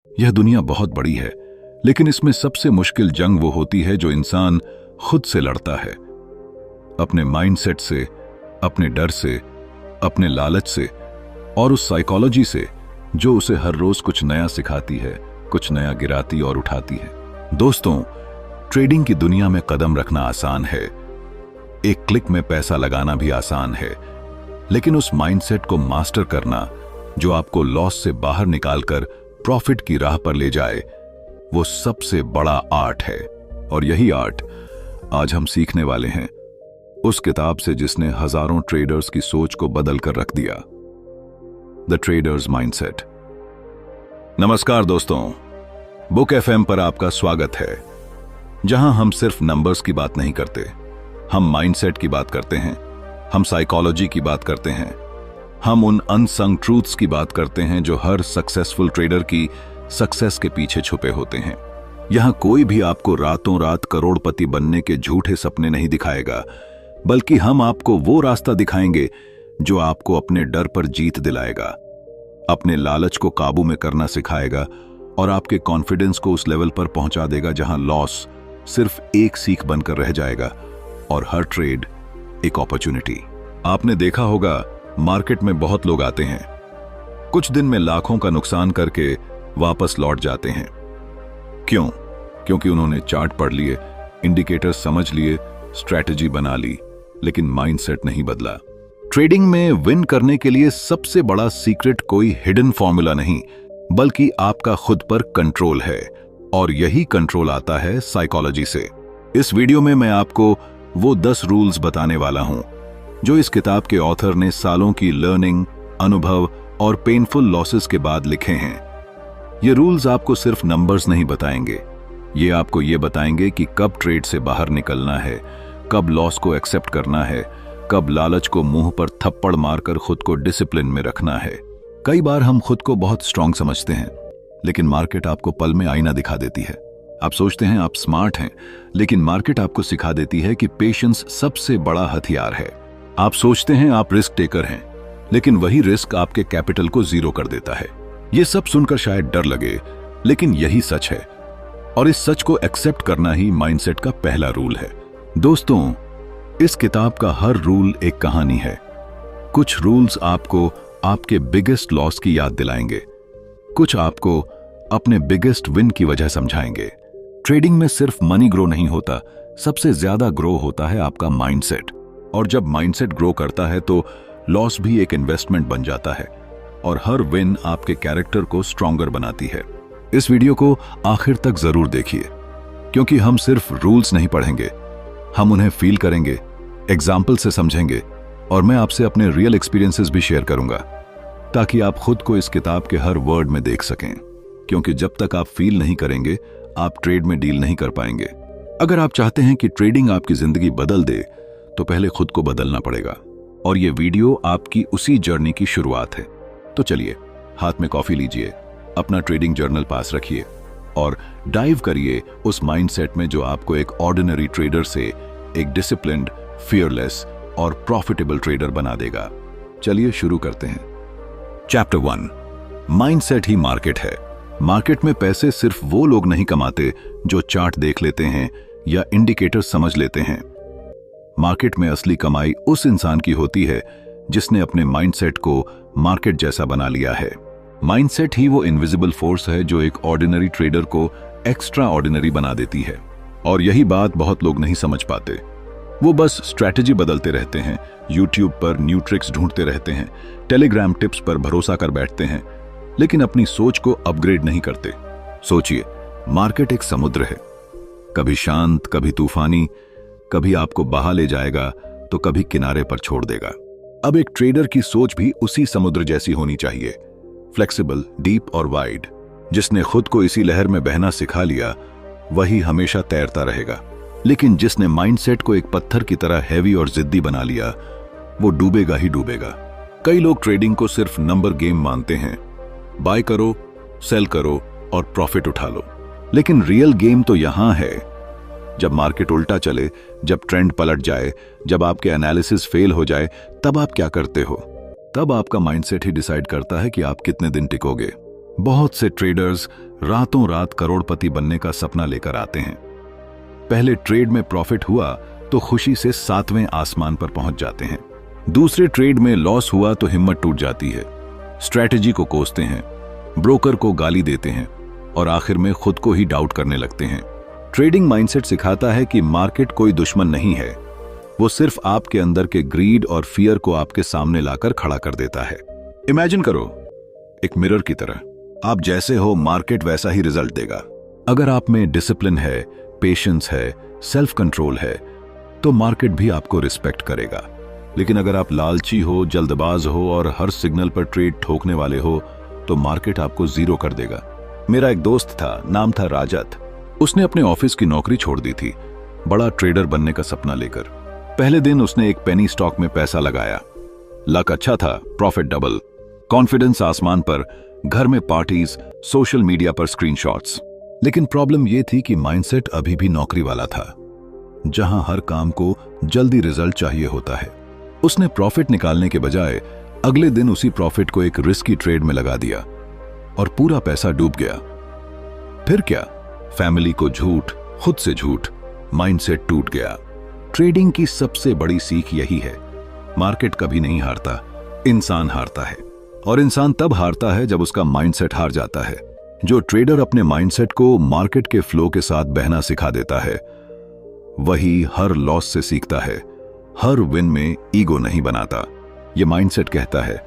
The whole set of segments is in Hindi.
यह दुनिया बहुत बड़ी है, लेकिन इसमें सबसे मुश्किल जंग वो होती है जो इंसान खुद से लड़ता है। अपने माइंडसेट से, अपने डर से, अपने लालच से और उस साइकोलॉजी से जो उसे हर रोज कुछ नया सिखाती है, कुछ नया गिराती और उठाती है। दोस्तों, ट्रेडिंग की दुनिया में कदम रखना आसान है, एक क्लिक में पैसा लगाना भी आसान है, लेकिन उस माइंडसेट को मास्टर करना जो आपको लॉस से बाहर निकालकर प्रॉफिट की राह पर ले जाए, वो सबसे बड़ा आर्ट है। और यही आर्ट आज हम सीखने वाले हैं, उस किताब से जिसने हजारों ट्रेडर्स की सोच को बदल कर रख दिया, द ट्रेडर्स माइंडसेट। नमस्कार दोस्तों, बुक एफएम पर आपका स्वागत है, जहां हम सिर्फ नंबर्स की बात नहीं करते, हम माइंडसेट की बात करते हैं, हम साइकोलॉजी की बात करते हैं, हम उन अनसंग ट्रूथ्स की बात करते हैं जो हर सक्सेसफुल ट्रेडर की सक्सेस के पीछे छुपे होते हैं। यहां कोई भी आपको रातों रात करोड़पति बनने के झूठे सपने नहीं दिखाएगा, बल्कि हम आपको वो रास्ता दिखाएंगे जो आपको अपने डर पर जीत दिलाएगा, अपने लालच को काबू में करना सिखाएगा और आपके कॉन्फिडेंस को उस लेवल पर पहुंचा देगा जहां लॉस सिर्फ एक सीख बनकर रह जाएगा और हर ट्रेड एक अपॉर्चुनिटी। आपने देखा होगा, मार्केट में बहुत लोग आते हैं, कुछ दिन में लाखों का नुकसान करके वापस लौट जाते हैं। क्यों? क्योंकि उन्होंने चार्ट पढ़ लिए, इंडिकेटर्स समझ लिए, स्ट्रैटेजी बना ली, लेकिन माइंडसेट नहीं बदला। ट्रेडिंग में विन करने के लिए सबसे बड़ा सीक्रेट कोई हिडन फॉर्मूला नहीं, बल्कि आपका खुद पर कंट्रोल है, और यही कंट्रोल आता है साइकोलॉजी से। इस वीडियो में मैं आपको वो 10 रूल्स बताने वाला हूं जो इस किताब के ऑथर ने सालों की लर्निंग, अनुभव और पेनफुल लॉसेस के बाद लिखे हैं। ये रूल्स आपको सिर्फ नंबर्स नहीं बताएंगे, ये आपको ये बताएंगे कि कब ट्रेड से बाहर निकलना है, कब लॉस को एक्सेप्ट करना है, कब लालच को मुंह पर थप्पड़ मारकर खुद को डिसिप्लिन में रखना है। कई बार हम खुद को बहुत स्ट्रांग समझते हैं, लेकिन मार्केट आपको पल में आईना दिखा देती है। आप सोचते हैं आप स्मार्ट हैं, लेकिन मार्केट आपको सिखा देती है कि पेशेंस सबसे बड़ा हथियार है। आप सोचते हैं आप रिस्क टेकर हैं, लेकिन वही रिस्क आपके कैपिटल को जीरो कर देता है। ये सब सुनकर शायद डर लगे, लेकिन यही सच है, और इस सच को एक्सेप्ट करना ही माइंडसेट का पहला रूल है। दोस्तों, इस किताब का हर रूल एक कहानी है। कुछ रूल्स आपको आपके बिगेस्ट लॉस की याद दिलाएंगे, कुछ आपको अपने बिगेस्ट विन की वजह समझाएंगे। ट्रेडिंग में सिर्फ मनी ग्रो नहीं होता, सबसे ज्यादा ग्रो होता है आपका माइंडसेट, और जब माइंडसेट ग्रो करता है तो लॉस भी एक इन्वेस्टमेंट बन जाता है, और हर विन आपके कैरेक्टर को स्ट्रॉन्गर बनाती है। इस वीडियो को आखिर तक जरूर देखिए, क्योंकि हम सिर्फ रूल्स नहीं पढ़ेंगे, हम उन्हें फील करेंगे, एग्जाम्पल से समझेंगे, और मैं आपसे अपने रियल एक्सपीरियंसेस भी शेयर करूंगा, ताकि आप खुद को इस किताब के हर वर्ड में देख सकें। क्योंकि जब तक आप फील नहीं करेंगे, आप ट्रेड में डील नहीं कर पाएंगे। अगर आप चाहते हैं कि ट्रेडिंग आपकी जिंदगी बदल दे, तो पहले खुद को बदलना पड़ेगा, और ये वीडियो आपकी उसी जर्नी की शुरुआत है। तो चलिए, हाथ में कॉफी लीजिए, अपना ट्रेडिंग जर्नल पास रखिए और डाइव करिए उस माइंडसेट में जो आपको एक ऑर्डिनरी ट्रेडर से एक डिसिप्लिन्ड, फियरलेस और प्रॉफिटेबल ट्रेडर बना देगा। चलिए शुरू करते हैं। चैप्टर 1, माइंडसेट ही मार्केट है। मार्केट में पैसे सिर्फ वो लोग नहीं कमाते जो चार्ट देख लेते हैं या इंडिकेटर समझ लेते हैं। मार्केट में असली कमाई उस इंसान की होती है जिसने अपने माइंडसेट को मार्केट जैसा बना लिया है। माइंडसेट ही वो इनविजिबल फोर्स है जो एक ऑर्डिनरी ट्रेडर को एक्स्ट्रा ऑर्डिनरी बना देती है। और यही बात बहुत लोग नहीं समझ पाते। वो बस स्ट्रैटेजी बदलते रहते हैं, यूट्यूब पर न्यू ट्रिक्स ढूंढते रहते हैं, टेलीग्राम टिप्स पर भरोसा कर बैठते हैं, लेकिन अपनी सोच को अपग्रेड नहीं करते। सोचिए, मार्केट एक समुद्र है, कभी शांत, कभी तूफानी, कभी आपको बहा ले जाएगा तो कभी किनारे पर छोड़ देगा। अब एक ट्रेडर की सोच भी उसी समुद्र जैसी होनी चाहिए, फ्लेक्सिबल, डीप और वाइड। जिसने खुद को इसी लहर में बहना सिखा लिया, वही हमेशा तैरता रहेगा। लेकिन जिसने माइंडसेट को एक पत्थर की तरह हैवी और जिद्दी बना लिया, वो डूबेगा ही डूबेगा। कई लोग ट्रेडिंग को सिर्फ नंबर गेम मानते हैं, बाय करो, सेल करो और प्रॉफिट उठा लो। लेकिन रियल गेम तो यहां है, जब मार्केट उल्टा चले, जब ट्रेंड पलट जाए, जब आपके एनालिसिस फेल हो जाए, तब आप क्या करते हो? तब आपका माइंडसेट ही डिसाइड करता है कि आप कितने दिन टिकोगे। बहुत से ट्रेडर्स रातों रात करोड़पति बनने का सपना लेकर आते हैं। पहले ट्रेड में प्रॉफिट हुआ तो खुशी से 7वें आसमान पर पहुंच जाते हैं। दूसरे ट्रेड में लॉस हुआ तो हिम्मत टूट जाती है, स्ट्रैटेजी को कोसते हैं, ब्रोकर को गाली देते हैं और आखिर में खुद को ही डाउट करने लगते हैं। ट्रेडिंग माइंडसेट सिखाता है कि मार्केट कोई दुश्मन नहीं है, वो सिर्फ आपके अंदर के ग्रीड और फियर को आपके सामने लाकर खड़ा कर देता है। इमेजिन करो एक मिरर की तरह, आप जैसे हो मार्केट वैसा ही रिजल्ट देगा। अगर आप में डिसिप्लिन है, पेशेंस है, सेल्फ कंट्रोल है तो मार्केट भी आपको रिस्पेक्ट करेगा। लेकिन अगर आप लालची हो, जल्दबाज हो और हर सिग्नल पर ट्रेड ठोकने वाले हो तो मार्केट आपको जीरो कर देगा। मेरा एक दोस्त था, नाम था राजत। उसने अपने ऑफिस की नौकरी छोड़ दी थी, बड़ा ट्रेडर बनने का सपना लेकर। पहले दिन उसने एक पेनी स्टॉक में पैसा लगाया। लक अच्छा था, प्रॉफिट डबल, कॉन्फिडेंस आसमान पर, घर में पार्टीज, सोशल मीडिया पर स्क्रीनशॉट्स। लेकिन प्रॉब्लम यह थी कि माइंडसेट अभी भी नौकरी वाला था, जहां हर काम को जल्दी रिजल्ट चाहिए होता है। उसने प्रॉफिट निकालने के बजाय अगले दिन उसी प्रॉफिट को एक रिस्की ट्रेड में लगा दिया और पूरा पैसा डूब गया। फिर क्या, फैमिली को झूठ, खुद से झूठ, माइंडसेट टूट गया। ट्रेडिंग की सबसे बड़ी सीख यही है, मार्केट कभी नहीं हारता, इंसान हारता है। और इंसान तब हारता है जब उसका माइंडसेट हार जाता है। जो ट्रेडर अपने माइंडसेट को मार्केट के फ्लो के साथ बहना सिखा देता है, वही हर लॉस से सीखता है, हर विन में ईगो नहीं बनाता। ये माइंडसेट कहता है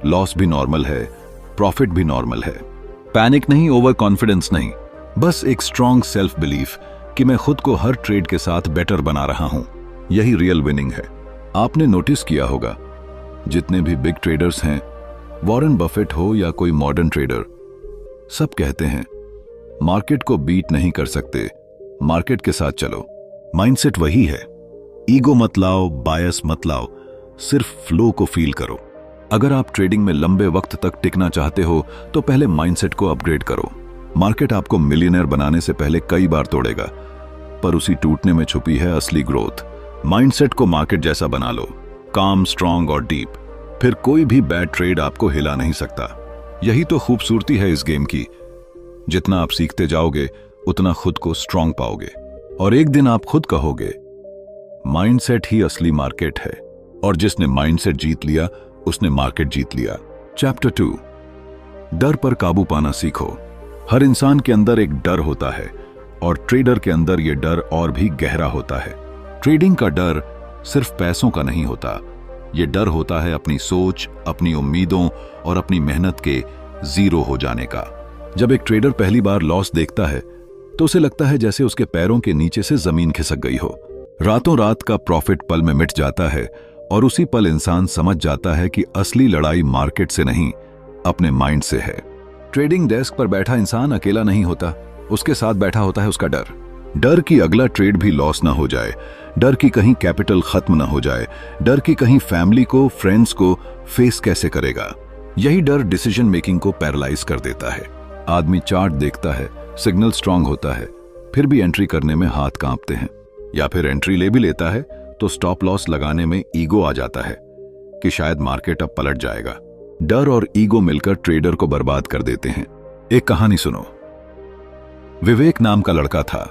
लॉस भी नॉर्मल है, प्रॉफिट भी नॉर्मल है। पैनिक नहीं, ओवर कॉन्फिडेंस नहीं, बस एक स्ट्रॉन्ग सेल्फ बिलीफ कि मैं खुद को हर ट्रेड के साथ बेटर बना रहा हूं। यही रियल विनिंग है। आपने नोटिस किया होगा, जितने भी बिग ट्रेडर्स हैं, वॉरेन बफेट हो या कोई मॉडर्न ट्रेडर, सब कहते हैं मार्केट को बीट नहीं कर सकते, मार्केट के साथ चलो। माइंडसेट वही है, ईगो मत लाओ, बायस मत लाओ, सिर्फ फ्लो को फील करो। अगर आप ट्रेडिंग में लंबे वक्त तक टिकना चाहते हो तो पहले माइंडसेट को अपग्रेड करो। मार्केट आपको मिलियनेयर बनाने से पहले कई बार तोड़ेगा, पर उसी टूटने में छुपी है असली ग्रोथ। माइंडसेट को मार्केट जैसा बना लो, काम, स्ट्रांग और डीप, फिर कोई भी बैड ट्रेड आपको हिला नहीं सकता। यही तो खूबसूरती है इस गेम की। जितना आप सीखते जाओगे उतना खुद को स्ट्रांग पाओगे और एक दिन आप खुद कहोगे माइंडसेट ही असली मार्केट है, और जिसने माइंडसेट जीत लिया उसने मार्केट जीत लिया। चैप्टर 2, डर पर काबू पाना सीखो। हर इंसान के अंदर एक डर होता है और ट्रेडर के अंदर यह डर और भी गहरा होता है। ट्रेडिंग का डर सिर्फ पैसों का नहीं होता, यह डर होता है अपनी सोच, अपनी उम्मीदों और अपनी मेहनत के जीरो हो जाने का। जब एक ट्रेडर पहली बार लॉस देखता है तो उसे लगता है जैसे उसके पैरों के नीचे से जमीन खिसक गई हो। रातों रात का प्रॉफिट पल में मिट जाता है और उसी पल इंसान समझ जाता है कि असली लड़ाई मार्केट से नहीं, अपने माइंड से है। ट्रेडिंग डेस्क पर बैठा इंसान अकेला नहीं होता, उसके साथ बैठा होता है उसका डर। डर कि अगला ट्रेड भी लॉस ना हो जाए, डर कि कहीं कैपिटल खत्म ना हो जाए, डर कि कहीं फैमिली को, फ्रेंड्स को फेस कैसे करेगा। यही डर डिसीजन मेकिंग को पैरालाइज कर देता है। आदमी चार्ट देखता है, सिग्नल स्ट्रांग होता है, फिर भी एंट्री करने में हाथ कांपते हैं, या फिर एंट्री ले भी लेता है तो स्टॉप लॉस लगाने में ईगो आ जाता है कि शायद मार्केट अब पलट जाएगा। डर और ईगो मिलकर ट्रेडर को बर्बाद कर देते हैं। एक कहानी सुनो। विवेक नाम का लड़का था,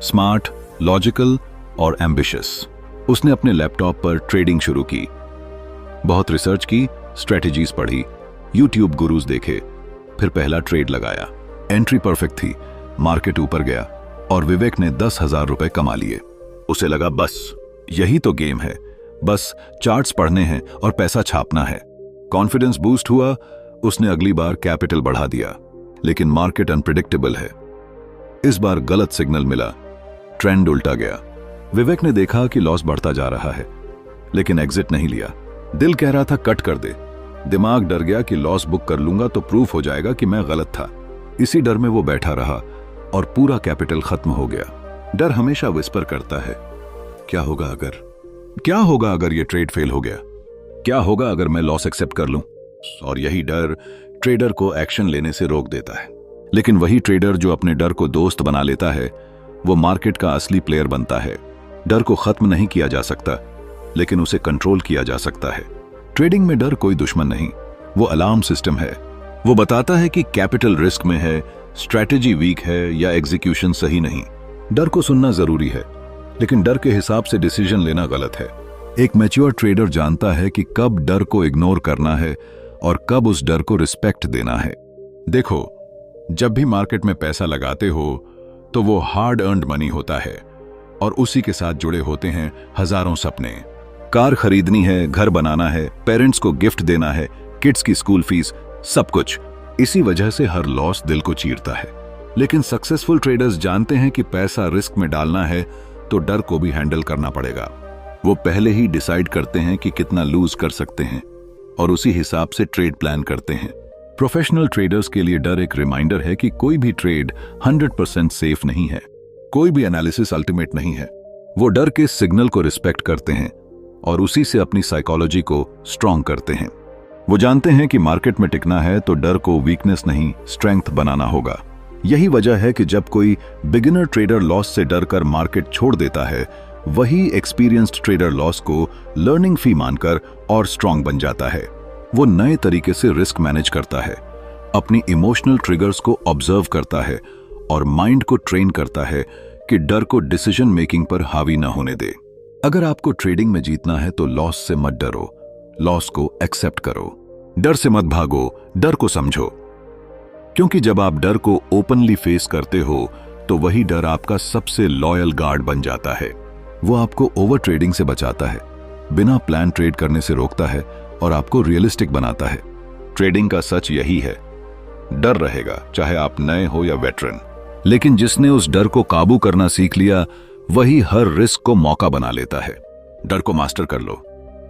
स्मार्ट, लॉजिकल और एम्बिशियस। उसने अपने लैपटॉप पर ट्रेडिंग शुरू की, बहुत रिसर्च की, स्ट्रेटेजीज पढ़ी, यूट्यूब गुरुज देखे, फिर पहला ट्रेड लगाया। एंट्री परफेक्ट थी, मार्केट ऊपर गया और विवेक ने 10,000 रुपए कमा लिए। उसे लगा बस यही तो गेम है, बस चार्ट्स पढ़ने हैं और पैसा छापना है। कॉन्फिडेंस बूस्ट हुआ, उसने अगली बार कैपिटल बढ़ा दिया। लेकिन मार्केट अनप्रिडिक्टेबल है। इस बार गलत सिग्नल मिला, ट्रेंड उल्टा गया। विवेक ने देखा कि लॉस बढ़ता जा रहा है, लेकिन एग्जिट नहीं लिया। दिल कह रहा था कट कर दे, दिमाग डर गया कि लॉस बुक कर लूंगा तो प्रूफ हो जाएगा कि मैं गलत था। इसी डर में वो बैठा रहा और पूरा कैपिटल खत्म हो गया। डर हमेशा विस्पर करता है, क्या होगा अगर, क्या होगा अगर ये ट्रेड फेल हो गया, क्या होगा अगर मैं लॉस एक्सेप्ट कर लूं। और यही डर ट्रेडर को एक्शन लेने से रोक देता है। लेकिन वही ट्रेडर जो अपने डर को दोस्त बना लेता है, वो मार्केट का असली प्लेयर बनता है। डर को खत्म नहीं किया जा सकता, लेकिन उसे कंट्रोल किया जा सकता है। ट्रेडिंग में डर कोई दुश्मन नहीं, वो अलार्म सिस्टम है। वो बताता है कि कैपिटल रिस्क में है, स्ट्रैटेजी वीक है या एग्जीक्यूशन सही नहीं। डर को सुनना जरूरी है, लेकिन डर के हिसाब से डिसीजन लेना गलत है। एक मैच्योर ट्रेडर जानता है कि कब डर को इग्नोर करना है और कब उस डर को रिस्पेक्ट देना है। देखो, जब भी मार्केट में पैसा लगाते हो तो वो हार्ड अर्न्ड मनी होता है और उसी के साथ जुड़े होते हैं हजारों सपने। कार खरीदनी है, घर बनाना है, पेरेंट्स को गिफ्ट देना है, किड्स की स्कूल फीस, सब कुछ। इसी वजह से हर लॉस दिल को चीरता है। लेकिन सक्सेसफुल ट्रेडर्स जानते हैं कि पैसा रिस्क में डालना है तो डर को भी हैंडल करना पड़ेगा। वो पहले ही डिसाइड करते हैं कि कितना लूज कर सकते हैं और उसी हिसाब से ट्रेड प्लान करते हैं। प्रोफेशनल ट्रेडर्स के लिए डर एक रिमाइंडर है कि कोई भी ट्रेड 100% सेफ नहीं है, कोई भी एनालिसिस अल्टीमेट नहीं है। वो डर के सिग्नल को रिस्पेक्ट करते हैं और उसी से अपनी साइकोलॉजी को स्ट्रांग करते हैं। वो जानते हैं कि मार्केट में टिकना है तो डर को वीकनेस नहीं, स्ट्रेंथ बनाना होगा। यही वजह है कि जब कोई बिगिनर ट्रेडर लॉस से डर कर मार्केट छोड़ देता है, वही एक्सपीरियंस्ड ट्रेडर लॉस को लर्निंग फी मानकर और स्ट्रांग बन जाता है। वो नए तरीके से रिस्क मैनेज करता है, अपनी इमोशनल ट्रिगर्स को ऑब्जर्व करता है और माइंड को ट्रेन करता है कि डर को डिसीजन मेकिंग पर हावी न होने दे। अगर आपको ट्रेडिंग में जीतना है तो लॉस से मत डरो, लॉस को एक्सेप्ट करो। डर से मत भागो, डर को समझो। क्योंकि जब आप डर को ओपनली फेस करते हो तो वही डर आपका सबसे लॉयल गार्ड बन जाता है। वो आपको ओवर ट्रेडिंग से बचाता है, बिना प्लान ट्रेड करने से रोकता है और आपको रियलिस्टिक बनाता है। ट्रेडिंग का सच यही है, डर रहेगा चाहे आप नए हो या वेटरन, लेकिन जिसने उस डर को काबू करना सीख लिया वही हर रिस्क को मौका बना लेता है। डर को मास्टर कर लो,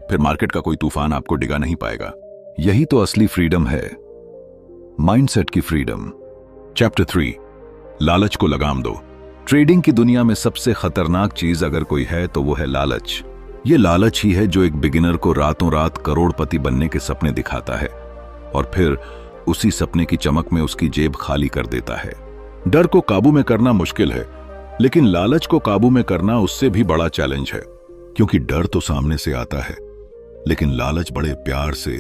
फिर मार्केट का कोई तूफान आपको डिगा नहीं पाएगा। यही तो असली फ्रीडम है, माइंडसेट की फ्रीडम। चैप्टर 3, लालच को लगाम दो। ट्रेडिंग की दुनिया में सबसे खतरनाक चीज अगर कोई है तो वो है लालच। ये लालच ही है जो एक बिगिनर को रातों रात करोड़पति बनने के सपने दिखाता है और फिर उसी सपने की चमक में उसकी जेब खाली कर देता है। डर को काबू में करना मुश्किल है, लेकिन लालच को काबू में करना उससे भी बड़ा चैलेंज है। क्योंकि डर तो सामने से आता है, लेकिन लालच बड़े प्यार से,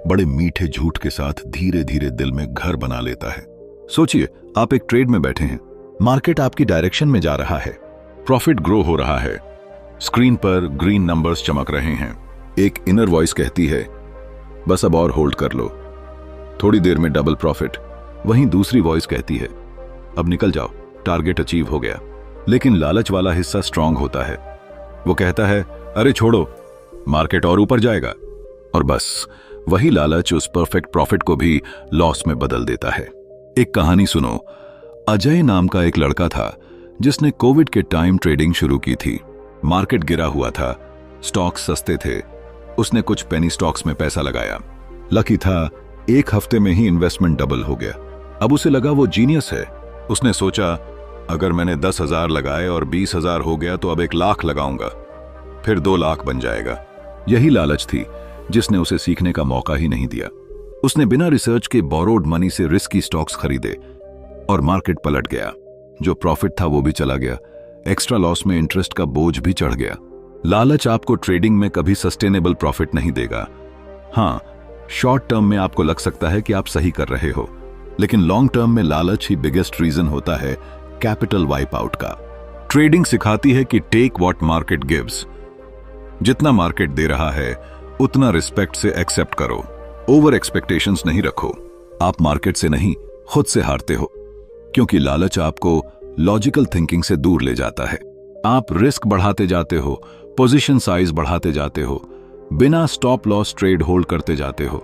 बड़े मीठे झूठ के साथ धीरे धीरे दिल में घर बना लेता है। सोचिए, आप एक ट्रेड में बैठे हैं, मार्केट आपकी डायरेक्शन में जा रहा है, प्रॉफिट ग्रो हो रहा है, स्क्रीन पर ग्रीन नंबर्स चमक रहे हैं। एक इनर वॉइस कहती है, बस अब और होल्ड कर लो, थोड़ी देर में डबल प्रॉफिट। वहीं दूसरी वॉइस कहती है, अब निकल जाओ, टारगेट अचीव हो गया। लेकिन लालच वाला हिस्सा स्ट्रांग होता है। वो कहता है, अरे छोड़ो, मार्केट और ऊपर जाएगा। और बस वही लालच उस परफेक्ट प्रॉफिट को भी लॉस में बदल देता है। एक कहानी सुनो। अजय नाम का एक लड़का था जिसने कोविड के टाइम ट्रेडिंग शुरू की थी। मार्केट गिरा हुआ था, स्टॉक्स सस्ते थे। उसने कुछ पेनी स्टॉक्स में पैसा लगाया। लकी था, एक हफ्ते में ही इन्वेस्टमेंट डबल हो गया। अब उसे लगा वो जीनियस है। उसने सोचा, अगर मैंने 10,000 लगाए और 20,000 हो गया तो अब 1 लाख लगाऊंगा, फिर 2 लाख बन जाएगा। यही लालच थी जिसने उसे सीखने का मौका ही नहीं दिया। उसने बिना रिसर्च के बोरोड मनी से रिस्की स्टॉक्स खरीदे और मार्केट पलट गया। जो प्रॉफिट था वो भी चला गया। एक्स्ट्रा लॉस में इंटरेस्ट का बोझ भी चढ़ गया। लालच आपको ट्रेडिंग में कभी सस्टेनेबल प्रॉफिट नहीं देगा। हाँ, शॉर्ट टर्म में आपको लग सकता है कि आप सही कर रहे हो, लेकिन लॉन्ग टर्म में लालच ही बिगेस्ट रीजन होता है कैपिटल वाइप आउट का। ट्रेडिंग सिखाती है कि टेक व्हाट मार्केट गिव्स। जितना मार्केट दे रहा है उतना रिस्पेक्ट से एक्सेप्ट करो। ओवर एक्सपेक्टेशंस नहीं रखो। आप मार्केट से नहीं, खुद से हारते हो, क्योंकि लालच आपको लॉजिकल थिंकिंग से दूर ले जाता है। आप रिस्क बढ़ाते जाते हो, पोजीशन साइज बढ़ाते जाते हो, बिना स्टॉप लॉस ट्रेड होल्ड करते जाते हो,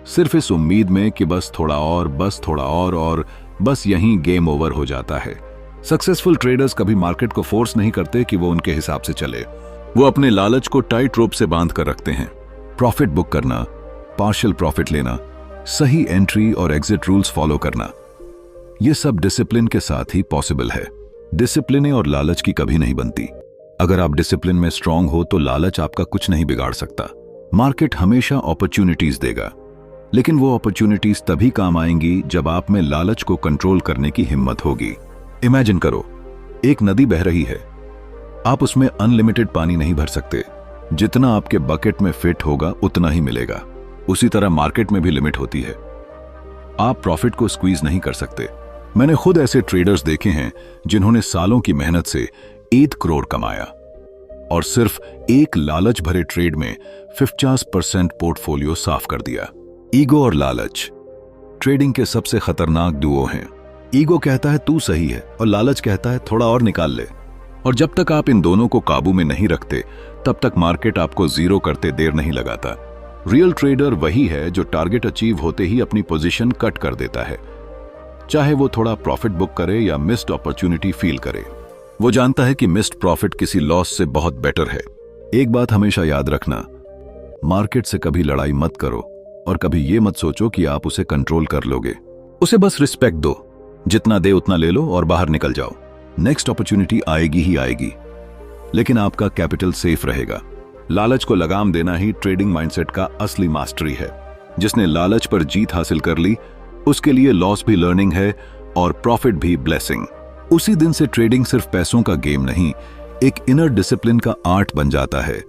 सिर्फ इस उम्मीद में कि बस थोड़ा और, बस थोड़ा और बस यहीं गेम ओवर हो जाता है। सक्सेसफुल ट्रेडर्स कभी मार्केट को फोर्स नहीं करते कि वो उनके हिसाब से चले। वो अपने लालच को टाइट रोप से बांध कर रखते हैं। प्रॉफिट बुक करना, पार्शियल प्रॉफिट लेना, सही एंट्री और एग्जिट रूल्स फॉलो करना, ये सब डिसिप्लिन के साथ ही पॉसिबल है। डिसिप्लिन और लालच की कभी नहीं बनती। अगर आप डिसिप्लिन में स्ट्रांग हो तो लालच आपका कुछ नहीं बिगाड़ सकता। मार्केट हमेशा अपॉर्चुनिटीज देगा, लेकिन वो अपॉर्चुनिटीज तभी काम आएंगी जब आप में लालच को कंट्रोल करने की हिम्मत होगी। इमेजिन करो, एक नदी बह रही है। आप उसमें अनलिमिटेड पानी नहीं भर सकते। जितना आपके बकेट में फिट होगा उतना ही मिलेगा। उसी तरह मार्केट में भी लिमिट होती है। आप प्रॉफिट को स्क्वीज नहीं कर सकते। मैंने खुद ऐसे ट्रेडर्स देखे हैं जिन्होंने सालों की मेहनत से 8 करोड़ कमाया और सिर्फ एक लालच भरे ट्रेड में 50% पोर्टफोलियो साफ कर दिया। ईगो और लालच ट्रेडिंग के सबसे खतरनाक डुओ हैं। ईगो कहता है तू सही है और लालच कहता है थोड़ा और निकाल ले। और जब तक आप इन दोनों को काबू में नहीं रखते तब तक मार्केट आपको जीरो करते देर नहीं लगाता। रियल ट्रेडर वही है जो टारगेट अचीव होते ही अपनी पोजीशन कट कर देता है, चाहे वो थोड़ा प्रॉफिट बुक करे या मिस्ड अपॉर्चुनिटी फील करे। वो जानता है कि मिस्ड प्रॉफिट किसी लॉस से बहुत बेटर है। एक बात हमेशा याद रखना, मार्केट से कभी लड़ाई मत करो और कभी ये मत सोचो कि आप उसे कंट्रोल कर लोगे। उसे बस रिस्पेक्ट दो, जितना दे उतना ले लो और बाहर निकल जाओ। नेक्स्ट अपॉर्चुनिटी आएगी ही आएगी, लेकिन आपका कैपिटल सेफ रहेगा। लालच को लगाम देना ही ट्रेडिंग माइंडसेट का असली मास्टरी है। जिसने लालच पर जीत हासिल कर ली उसके लिए लॉस भी लर्निंग है और प्रॉफिट भी ब्लेसिंग। उसी दिन से ट्रेडिंग सिर्फ पैसों का गेम नहीं, एक इनर डिसिप्लिन का आर्ट बन जाता है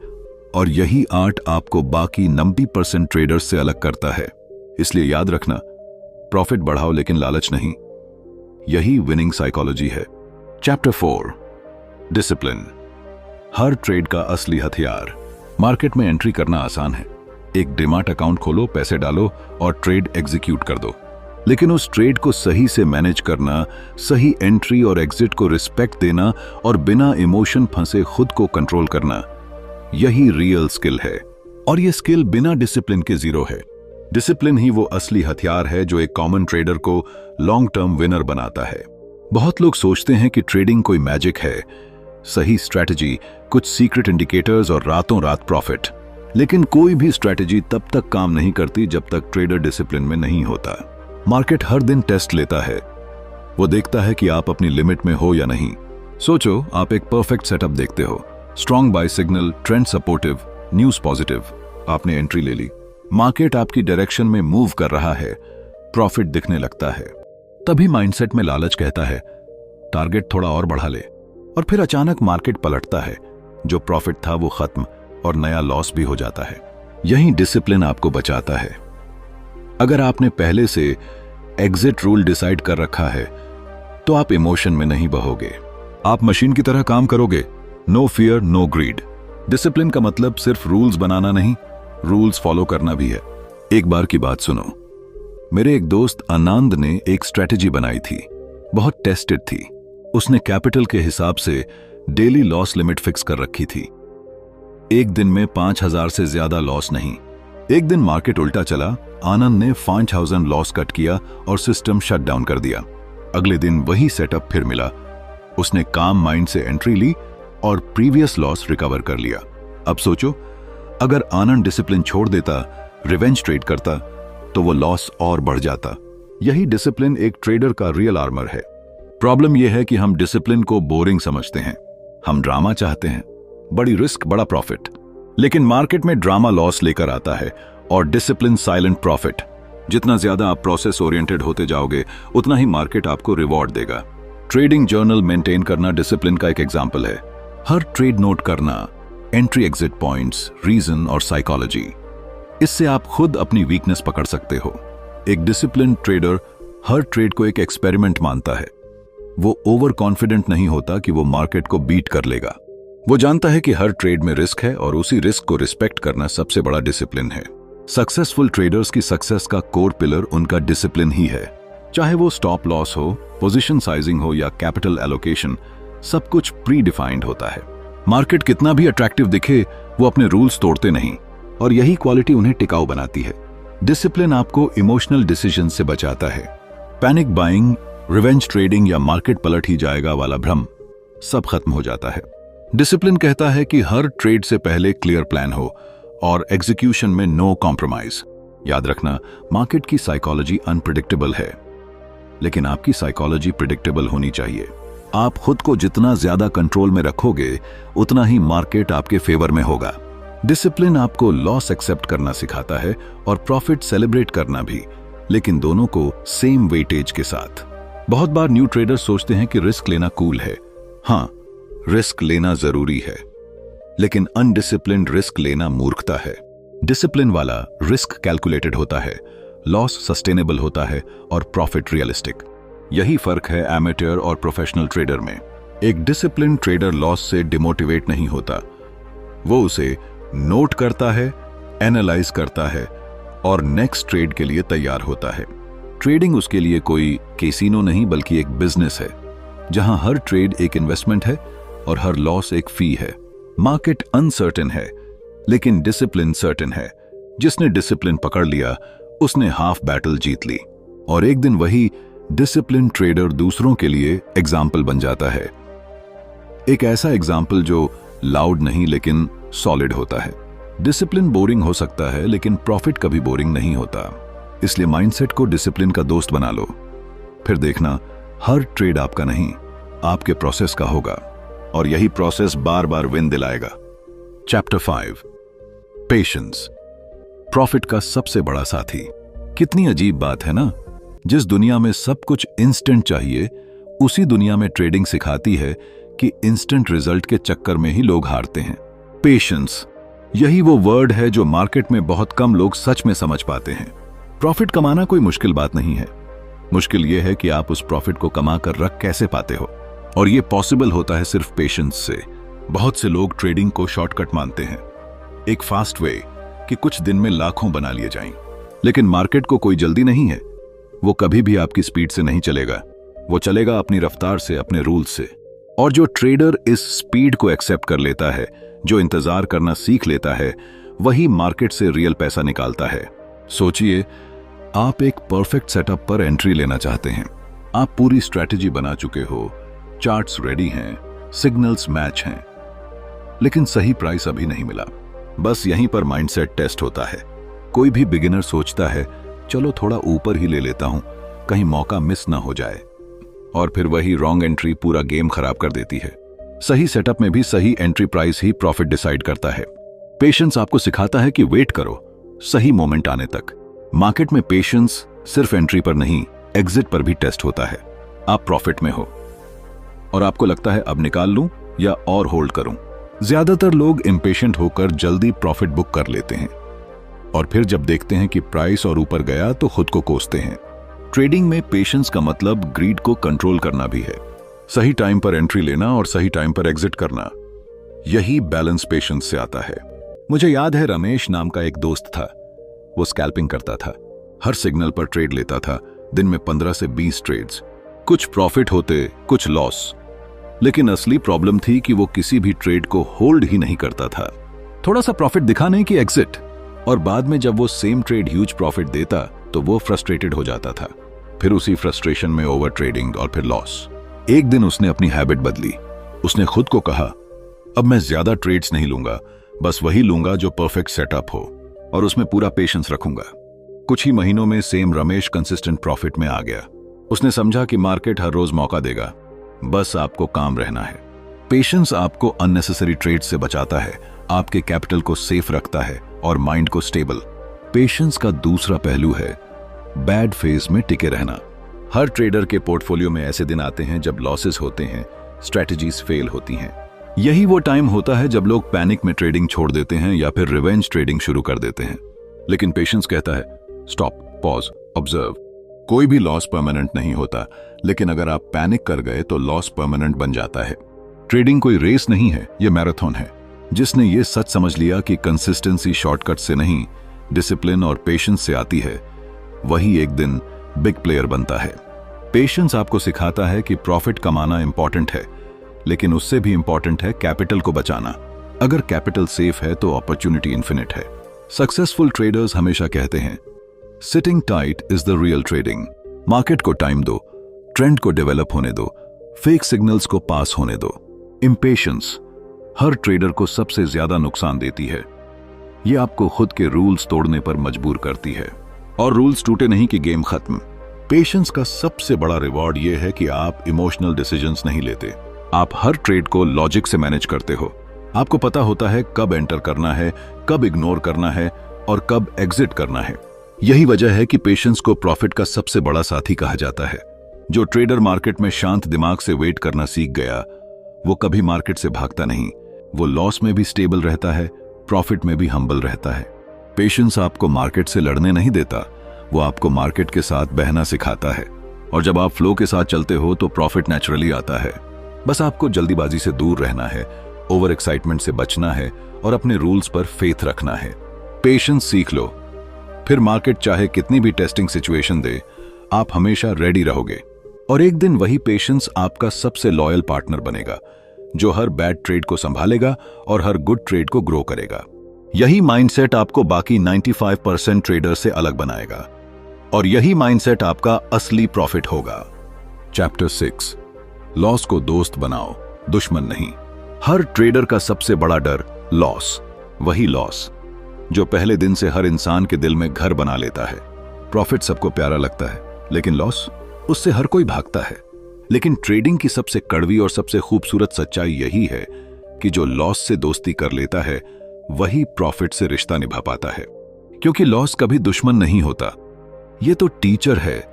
और यही आर्ट आपको बाकी 90% ट्रेडर्स से अलग करता है। इसलिए याद रखना, प्रॉफिट बढ़ाओ लेकिन लालच नहीं। यही विनिंग साइकोलॉजी है। चैप्टर 4 डिसिप्लिन, हर ट्रेड का असली हथियार। मार्केट में एंट्री करना आसान है। एक डिमाट अकाउंट खोलो, पैसे डालो और ट्रेड एग्जीक्यूट कर दो। लेकिन उस ट्रेड को सही से मैनेज करना, सही एंट्री और एग्जिट को रिस्पेक्ट देना और बिना इमोशन फंसे खुद को कंट्रोल करना, यही रियल स्किल है। और ये स्किल बिना डिसिप्लिन के जीरो है। डिसिप्लिन ही वो असली हथियार है जो एक कॉमन ट्रेडर को लॉन्ग टर्म विनर बनाता है। बहुत लोग सोचते हैं कि ट्रेडिंग कोई मैजिक है, सही स्ट्रैटेजी, कुछ सीक्रेट इंडिकेटर्स और रातों रात प्रॉफिट। लेकिन कोई भी स्ट्रैटेजी तब तक काम नहीं करती जब तक ट्रेडर डिसिप्लिन में नहीं होता। मार्केट हर दिन टेस्ट लेता है। वो देखता है कि आप अपनी लिमिट में हो या नहीं। सोचो, आप एक परफेक्ट सेटअप देखते हो, strong buy signal, trend supportive, news positive. आपने एंट्री ले ली, मार्केट आपकी डायरेक्शन में मूव कर रहा है, प्रॉफिट दिखने लगता है। तभी माइंडसेट में लालच कहता है टारगेट थोड़ा और बढ़ा ले, और फिर अचानक मार्केट पलटता है। जो प्रॉफिट था वो खत्म और नया लॉस भी हो जाता है। यही डिसिप्लिन आपको बचाता है। अगर आपने पहले से एग्जिट रूल डिसाइड कर रखा है तो आप इमोशन में नहीं बहोगे, आप मशीन की तरह काम करोगे। No fear, no greed. Discipline का मतलब सिर्फ रूल्स बनाना नहीं, रूल्स फॉलो करना भी है। एक बार की बात सुनो, मेरे एक दोस्त आनंद ने एक स्ट्रैटेजी बनाई थी, बहुत टेस्टेड थी। उसने कैपिटल के हिसाब से डेली लॉस लिमिट फिक्स कर रखी थी। एक दिन में 5000 से ज्यादा लॉस नहीं। एक दिन मार्केट उल्टा चला, आनंद ने 5000 लॉस कट किया और सिस्टम शट डाउन कर दिया। अगले दिन वही सेटअप फिर मिला। उसने काम माइंड से एंट्री ली और प्रीवियस लॉस रिकवर कर लिया। अब सोचो, अगर आनंद डिसिप्लिन छोड़ देता, रिवेंज ट्रेड करता, तो वो लॉस और बढ़ जाता। यही डिसिप्लिन एक ट्रेडर का रियल आर्मर है। प्रॉब्लम यह है कि हम डिसिप्लिन को बोरिंग समझते हैं। हम ड्रामा चाहते हैं, बड़ी रिस्क बड़ा प्रॉफिट। लेकिन मार्केट में ड्रामा लॉस लेकर आता है और डिसिप्लिन साइलेंट प्रॉफिट। जितना ज्यादा आप प्रोसेस ओरिएंटेड होते जाओगे उतना ही मार्केट आपको रिवॉर्ड देगा। ट्रेडिंग जर्नल मेंटेन करना डिसिप्लिन का एक एग्जाम्पल है। हर ट्रेड नोट करना, एंट्री एग्जिट पॉइंट्स, रीजन और साइकोलॉजी। इससे आप खुद अपनी वीकनेस पकड़ सकते हो। एक डिसिप्लिन ट्रेडर हर ट्रेड को एक एक्सपेरिमेंट मानता है। वो ओवर कॉन्फिडेंट नहीं होता कि वो मार्केट को बीट कर लेगा। वो जानता है कि हर ट्रेड में रिस्क है और उसी रिस्क को रिस्पेक्ट करना सबसे बड़ा डिसिप्लिन है। सक्सेसफुल ट्रेडर्स की सक्सेस का कोर पिलर उनका डिसिप्लिन ही है। चाहे वो स्टॉप लॉस हो, पोजीशन साइजिंग हो या कैपिटल एलोकेशन, सब कुछ प्री डिफाइंड होता है। मार्केट कितना भी अट्रैक्टिव दिखे, वो अपने रूल्स तोड़ते नहीं और यही क्वालिटी उन्हें टिकाऊ बनाती है। डिसिप्लिन आपको इमोशनल डिसीजन से बचाता है। पैनिक बाइंग, रिवेंज ट्रेडिंग या मार्केट पलट ही जाएगा वाला भ्रम सब खत्म हो जाता है। डिसिप्लिन कहता है कि हर ट्रेड से पहले क्लियर प्लान हो और एग्जीक्यूशन में नो कॉम्प्रोमाइज। याद रखना, मार्केट की साइकोलॉजी अनप्रिडिक्टेबल है, लेकिन आपकी साइकोलॉजी प्रिडिक्टेबल होनी चाहिए। आप खुद को जितना ज्यादा कंट्रोल में रखोगे उतना ही मार्केट आपके फेवर में होगा। डिसिप्लिन आपको लॉस एक्सेप्ट करना सिखाता है और प्रॉफिट सेलिब्रेट करना भी, लेकिन दोनों को सेम वेटेज के साथ। बहुत बार न्यू ट्रेडर्स सोचते हैं कि रिस्क लेना कूल है। हाँ, रिस्क लेना जरूरी है, लेकिन अनडिसिप्लिन्ड रिस्क लेना मूर्खता है। डिसिप्लिन वाला रिस्क कैलकुलेटेड होता है, लॉस सस्टेनेबल होता है और प्रॉफिट रियलिस्टिक। यही फर्क है एमेच्योर और प्रोफेशनल ट्रेडर में। एक डिसिप्लिन ट्रेडर लॉस से डिमोटिवेट नहीं होता, वो उसे नोट करता है, एनालाइज करता है और नेक्स्ट ट्रेड के लिए तैयार होता है। ट्रेडिंग उसके लिए कोई कैसीनो नहीं बल्कि एक बिजनेस है, जहां हर ट्रेड एक इन्वेस्टमेंट है और हर लॉस एक फी है। मार्केट अनसर्टेन है लेकिन डिसिप्लिन सर्टेन है। जिसने डिसिप्लिन पकड़ लिया उसने हाफ बैटल जीत ली, और एक दिन वही डिसिप्लिन ट्रेडर दूसरों के लिए एग्जाम्पल बन जाता है। एक ऐसा एग्जाम्पल जो लाउड नहीं लेकिन सॉलिड होता है। डिसिप्लिन बोरिंग हो सकता है लेकिन प्रॉफिट कभी बोरिंग नहीं होता। इसलिए माइंडसेट को डिसिप्लिन का दोस्त बना लो, फिर देखना हर ट्रेड आपका नहीं, आपके प्रोसेस का होगा, और यही प्रोसेस बार बार विन दिलाएगा। चैप्टर 5, पेशेंस, प्रॉफिट का सबसे बड़ा साथी। कितनी अजीब बात है ना, जिस दुनिया में सब कुछ इंस्टेंट चाहिए, उसी दुनिया में ट्रेडिंग सिखाती है कि इंस्टेंट रिजल्ट के चक्कर में ही लोग हारते हैं। पेशेंस, यही वो वर्ड है जो मार्केट में बहुत कम लोग सच में समझ पाते हैं। प्रॉफिट कमाना कोई मुश्किल बात नहीं है, मुश्किल यह है कि आप उस प्रॉफिट को कमा कर रख कैसे पाते हो, और यह पॉसिबल होता है सिर्फ पेशेंस से। बहुत से लोग ट्रेडिंग को शॉर्टकट मानते हैं, एक फास्ट वे कि कुछ दिन में लाखों बना लिए जाएं। लेकिन मार्केट को कोई जल्दी नहीं है, वो कभी भी आपकी स्पीड से नहीं चलेगा, वो चलेगा अपनी रफ्तार से, अपने रूल्स से। और जो ट्रेडर इस स्पीड को एक्सेप्ट कर लेता है, जो इंतजार करना सीख लेता है, वही मार्केट से रियल पैसा निकालता है। सोचिए, आप एक परफेक्ट सेटअप पर एंट्री लेना चाहते हैं, आप पूरी स्ट्रैटेजी बना चुके हो, चार्ट्स रेडी हैं, सिग्नल्स मैच हैं, लेकिन सही प्राइस अभी नहीं मिला। बस यहीं पर माइंडसेट टेस्ट होता है। कोई भी बिगिनर सोचता है चलो थोड़ा ऊपर ही ले लेता हूं, कहीं मौका मिस ना हो जाए, और फिर वही रॉन्ग एंट्री पूरा गेम खराब कर देती है। सही सेटअप में भी सही एंट्री प्राइस ही प्रॉफिट डिसाइड करता है। पेशेंस आपको सिखाता है कि वेट करो सही मोमेंट आने तक। मार्केट में पेशेंस सिर्फ एंट्री पर नहीं, एग्जिट पर भी टेस्ट होता है। आप प्रॉफिट में हो और आपको लगता है अब निकाल लूं या और होल्ड करूं। ज्यादातर लोग इंपेशेंट होकर जल्दी प्रॉफिट बुक कर लेते हैं, और फिर जब देखते हैं कि प्राइस और ऊपर गया तो खुद को कोसते हैं। ट्रेडिंग में पेशेंस का मतलब ग्रीड को कंट्रोल करना भी है, सही टाइम पर एंट्री लेना और सही टाइम पर एग्जिट करना। यही बैलेंस पेशेंस से आता है। मुझे याद है, रमेश नाम का एक दोस्त था, वो स्कैल्पिंग करता था, हर सिग्नल पर ट्रेड लेता था, दिन में 15 से 20 ट्रेड्स, कुछ प्रॉफिट होते कुछ लॉस। लेकिन असली प्रॉब्लम थी कि वो किसी भी ट्रेड को होल्ड ही नहीं करता था। थोड़ा सा प्रॉफिट दिखाने की एग्जिट, और बाद में जब वो सेम ट्रेड ह्यूज प्रॉफिट देता तो वो फ्रस्ट्रेटेड हो जाता था। फिर उसी फ्रस्ट्रेशन में ओवर ट्रेडिंग और फिर लॉस। एक दिन उसने अपनी हैबिट बदली। उसने खुद को कहा, अब मैं ज्यादा ट्रेड्स नहीं लूंगा, बस वही लूंगा जो परफेक्ट सेटअप हो, और उसमें पूरा पेशेंस रखूंगा। कुछ ही महीनों में सेम रमेश कंसिस्टेंट प्रॉफिट में आ गया। उसने समझा कि मार्केट हर रोज मौका देगा, बस आपको काम रहना है। पेशेंस आपको अननेसेसरी ट्रेड से बचाता है, आपके कैपिटल को सेफ रखता है और माइंड को स्टेबल। पेशेंस का दूसरा पहलू है बैड फेज में टिके रहना। हर ट्रेडर के पोर्टफोलियो में ऐसे दिन आते हैं जब लॉसेस होते हैं, स्ट्रैटेजीज फेल होती हैं। यही वो टाइम होता है जब लोग पैनिक में ट्रेडिंग छोड़ देते हैं या फिर रिवेंज ट्रेडिंग शुरू कर देते हैं। लेकिन पेशेंस कहता है, स्टॉप, पॉज, ऑब्जर्व। कोई भी लॉस परमानेंट नहीं होता, लेकिन अगर आप पैनिक कर गए तो लॉस परमानेंट बन जाता है। ट्रेडिंग कोई रेस नहीं है, ये मैराथन है। जिसने ये सच समझ लिया कि कंसिस्टेंसी शॉर्टकट से नहीं, डिसिप्लिन और पेशेंस से आती है, वही एक दिन बिग प्लेयर बनता है। पेशेंस आपको सिखाता है कि प्रॉफिट कमाना इंपॉर्टेंट है, लेकिन उससे भी इंपॉर्टेंट है कैपिटल को बचाना। अगर कैपिटल सेफ है तो अपॉर्चुनिटी इन्फिनिट है। सक्सेसफुल ट्रेडर्स हमेशा कहते हैं, sitting tight is the real trading. Market को टाइम दो, ट्रेंड को डेवलप होने दो, फेक सिग्नल्स को पास होने दो। इंपेशेंस हर ट्रेडर को सबसे ज्यादा नुकसान देती है। ये आपको खुद के रूल्स तोड़ने पर मजबूर करती है, और रूल्स टूटे नहीं कि गेम खत्म। पेशेंस का सबसे बड़ा रिवॉर्ड यह है कि आप इमोशनल डिसीजंस नहीं लेते। आप हर ट्रेड को लॉजिक से मैनेज करते हो। आपको पता होता है कब एंटर करना है, कब इग्नोर करना है और कब एग्जिट करना है। यही वजह है कि पेशेंस को प्रॉफिट का सबसे बड़ा साथी कहा जाता है। जो ट्रेडर मार्केट में शांत दिमाग से वेट करना सीख गया, वो कभी मार्केट से भागता नहीं। वो लॉस में भी स्टेबल रहता है, प्रॉफिट में भी हम्बल रहता है। पेशेंस आपको मार्केट से लड़ने नहीं देता, वो आपको मार्केट के साथ बहना सिखाता है, और जब आप फ्लो के साथ चलते हो तो प्रॉफिट नेचुरली आता है। बस आपको जल्दीबाजी से दूर रहना है, ओवर एक्साइटमेंट से बचना है और अपने रूल्स पर फेथ रखना है। पेशेंस सीख लो, फिर मार्केट चाहे कितनी भी टेस्टिंग सिचुएशन दे, आप हमेशा रेडी रहोगे। और एक दिन वही पेशेंस आपका सबसे लॉयल पार्टनर बनेगा, जो हर बैड ट्रेड को संभालेगा और हर गुड ट्रेड को ग्रो करेगा। यही माइंडसेट आपको बाकी 95% ट्रेडर से अलग बनाएगा, और यही माइंडसेट आपका असली प्रॉफिट होगा। चैप्टर 6, लॉस को दोस्त बनाओ, दुश्मन नहीं। हर ट्रेडर का सबसे बड़ा डर लॉस, वही लॉस जो पहले दिन से हर इंसान के दिल में घर बना लेता है। प्रॉफिट सबको प्यारा लगता है, लेकिन लॉस, उससे हर कोई भागता है। लेकिन ट्रेडिंग की सबसे कड़वी और सबसे खूबसूरत सच्चाई यही है कि जो लॉस से दोस्ती कर लेता है वही प्रॉफिट से रिश्ता निभा पाता है। क्योंकि लॉस कभी दुश्मन नहीं होता, ये तो टीचर है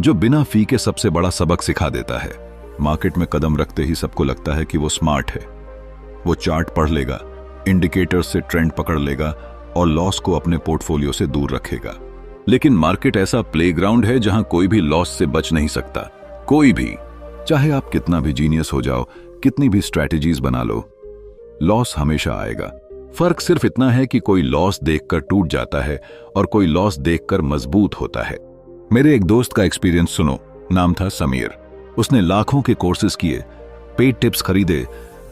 जो बिना फी के सबसे बड़ा सबक सिखा देता है। मार्केट में कदम रखते ही सबको लगता है कि वो स्मार्ट है। वो चार्ट पढ़ लेगा, इंडिकेटर से ट्रेंड पकड़ लेगा और लॉस को अपने पोर्टफोलियो से दूर रखेगा। लेकिन मार्केट ऐसा प्लेग्राउंड है जहां कोई भी लॉस से बच नहीं सकता, कोई भी। चाहे आप कितना भी जीनियस हो जाओ, कितनी भी स्ट्रैटेजीज बना लो, लॉस हमेशा आएगा। फर्क सिर्फ इतना है कि कोई लॉस देखकर टूट जाता है और कोई लॉस देखकर मजबूत होता है। मेरे एक दोस्त का एक्सपीरियंस सुनो। नाम था समीर। उसने लाखों के कोर्सेज किए, पेड टिप्स खरीदे,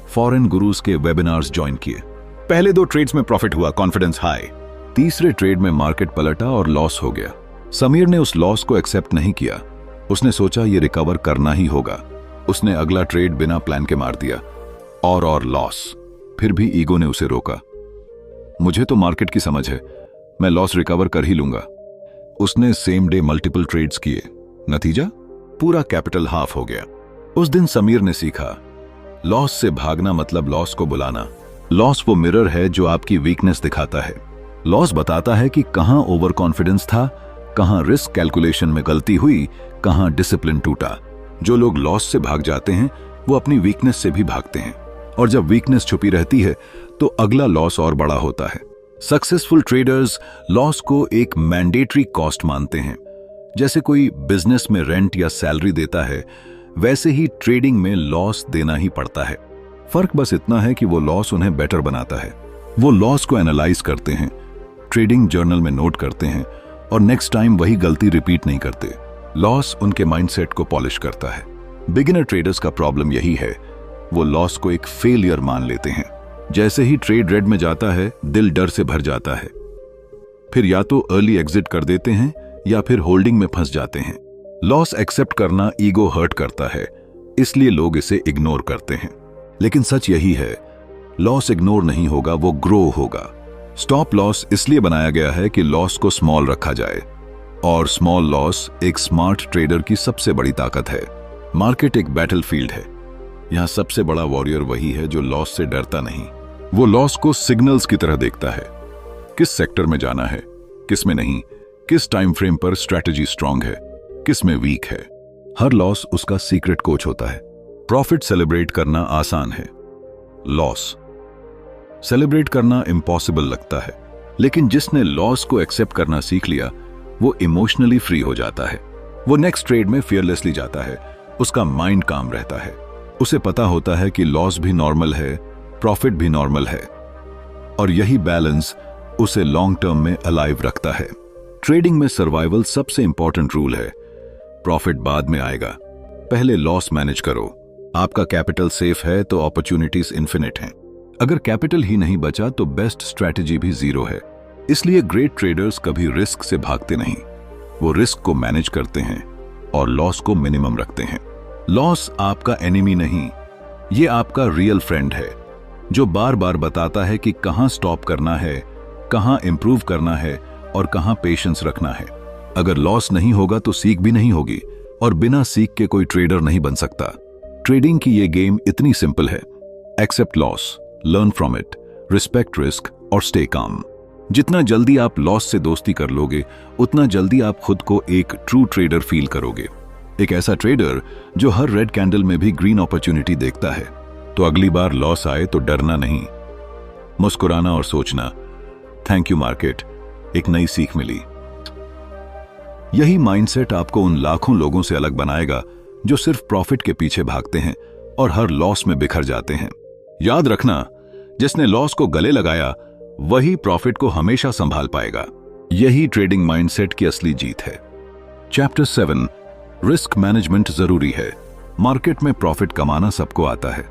फॉरेन गुरुज के वेबिनार्स ज्वाइन किए। पहले 2 ट्रेड्स में प्रॉफिट हुआ, कॉन्फिडेंस हाई। तीसरे ट्रेड में मार्केट पलटा और लॉस हो गया। समीर ने उस लॉस को एक्सेप्ट नहीं किया। उसने सोचा ये रिकवर करना ही होगा। उसने अगला ट्रेड बिना प्लान के मार दिया, और लॉस। फिर भी ईगो ने उसे रोका। मुझे तो मार्केट की समझ है, मैं लॉस रिकवर कर ही लूंगा। उसने सेम डे मल्टीपल ट्रेड्स किए, नतीजा पूरा कैपिटल हाफ हो गया। उस दिन समीर ने सीखा, लॉस से भागना मतलब लॉस को बुलाना। लॉस वो मिरर है जो आपकी वीकनेस दिखाता है। लॉस बताता है कि कहां ओवर कॉन्फिडेंस था, कहां रिस्क कैलकुलेशन में गलती हुई, कहां डिसिप्लिन टूटा। जो लोग लॉस से भाग जाते हैं वो अपनी वीकनेस से भी भागते हैं, और जब वीकनेस छुपी रहती है तो अगला लॉस और बड़ा होता है। सक्सेसफुल ट्रेडर्स लॉस को एक मैंडेटरी कॉस्ट मानते हैं। जैसे कोई बिजनेस में रेंट या सैलरी देता है, वैसे ही ट्रेडिंग में लॉस देना ही पड़ता है। फर्क बस इतना है कि वो लॉस उन्हें बेटर बनाता है। वो लॉस को एनालाइज करते हैं, ट्रेडिंग जर्नल में नोट करते हैं, और नेक्स्ट टाइम वही गलती रिपीट नहीं करते। लॉस उनके माइंडसेट को पॉलिश करता है। बिगिनर ट्रेडर्स का प्रॉब्लम यही है, वो लॉस को एक फेलियर मान लेते हैं। जैसे ही ट्रेड रेड में जाता है, दिल डर से भर जाता है। फिर या तो अर्ली एग्जिट कर देते हैं या फिर होल्डिंग में फंस जाते हैं। लॉस एक्सेप्ट करना ईगो हर्ट करता है, इसलिए लोग इसे इग्नोर करते हैं। लेकिन सच यही है, लॉस इग्नोर नहीं होगा, वो ग्रो होगा। स्टॉप लॉस इसलिए बनाया गया है कि लॉस को स्मॉल रखा जाए, और स्मॉल लॉस एक स्मार्ट ट्रेडर की सबसे बड़ी ताकत है। मार्केट एक बैटलफील्ड है। यहां सबसे बड़ा वॉरियर वही है जो लॉस से डरता नहीं। वो लॉस को सिग्नल्स की तरह देखता है, किस सेक्टर में जाना है, किस में नहीं, किस टाइम फ्रेम पर स्ट्रैटेजी स्ट्रांग है, किस में वीक है। हर लॉस उसका सीक्रेट कोच होता है। प्रॉफिट सेलिब्रेट करना आसान है, लॉस सेलिब्रेट करना इम्पॉसिबल लगता है। लेकिन जिसने लॉस को एक्सेप्ट करना सीख लिया, वो इमोशनली फ्री हो जाता है। वो नेक्स्ट ट्रेड में फियरलेसली जाता है, उसका माइंड काम रहता है। उसे पता होता है कि लॉस भी नॉर्मल है, प्रॉफिट भी नॉर्मल है, और यही बैलेंस उसे लॉन्ग टर्म में अलाइव रखता है। ट्रेडिंग में सर्वाइवल सबसे इंपॉर्टेंट रूल है। प्रॉफिट बाद में आएगा, पहले लॉस मैनेज करो। आपका कैपिटल सेफ है तो अपॉर्चुनिटीज इन्फिनिट हैं। अगर कैपिटल ही नहीं बचा तो बेस्ट स्ट्रैटेजी भी जीरो है। इसलिए ग्रेट ट्रेडर्स कभी रिस्क से भागते नहीं, वो रिस्क को मैनेज करते हैं और लॉस को मिनिमम रखते हैं। लॉस आपका एनिमी नहीं, ये आपका रियल फ्रेंड है, जो बार बार बताता है कि कहां स्टॉप करना है, कहां इंप्रूव करना है और कहां पेशेंस रखना है। अगर लॉस नहीं होगा तो सीख भी नहीं होगी, और बिना सीख के कोई ट्रेडर नहीं बन सकता। ट्रेडिंग की ये गेम इतनी सिंपल है, accept loss, learn from it, respect risk और स्टे काम। जितना जल्दी आप लॉस से दोस्ती कर लोगे, उतना जल्दी आप खुद को एक ट्रू ट्रेडर फील करोगे। एक ऐसा ट्रेडर जो हर रेड कैंडल में भी ग्रीन अपॉर्चुनिटी देखता है। तो अगली बार लॉस आए तो डरना नहीं, मुस्कुराना और सोचना, थैंक यू मार्केट, एक नई सीख मिली। यही माइंडसेट आपको उन लाखों लोगों से अलग बनाएगा जो सिर्फ प्रॉफिट के पीछे भागते हैं और हर लॉस में बिखर जाते हैं। याद रखना, जिसने लॉस को गले लगाया वही प्रॉफिट को हमेशा संभाल पाएगा। यही ट्रेडिंग माइंडसेट की असली जीत है। चैप्टर 7, रिस्क मैनेजमेंट जरूरी है। मार्केट में प्रॉफिट कमाना सबको आता है,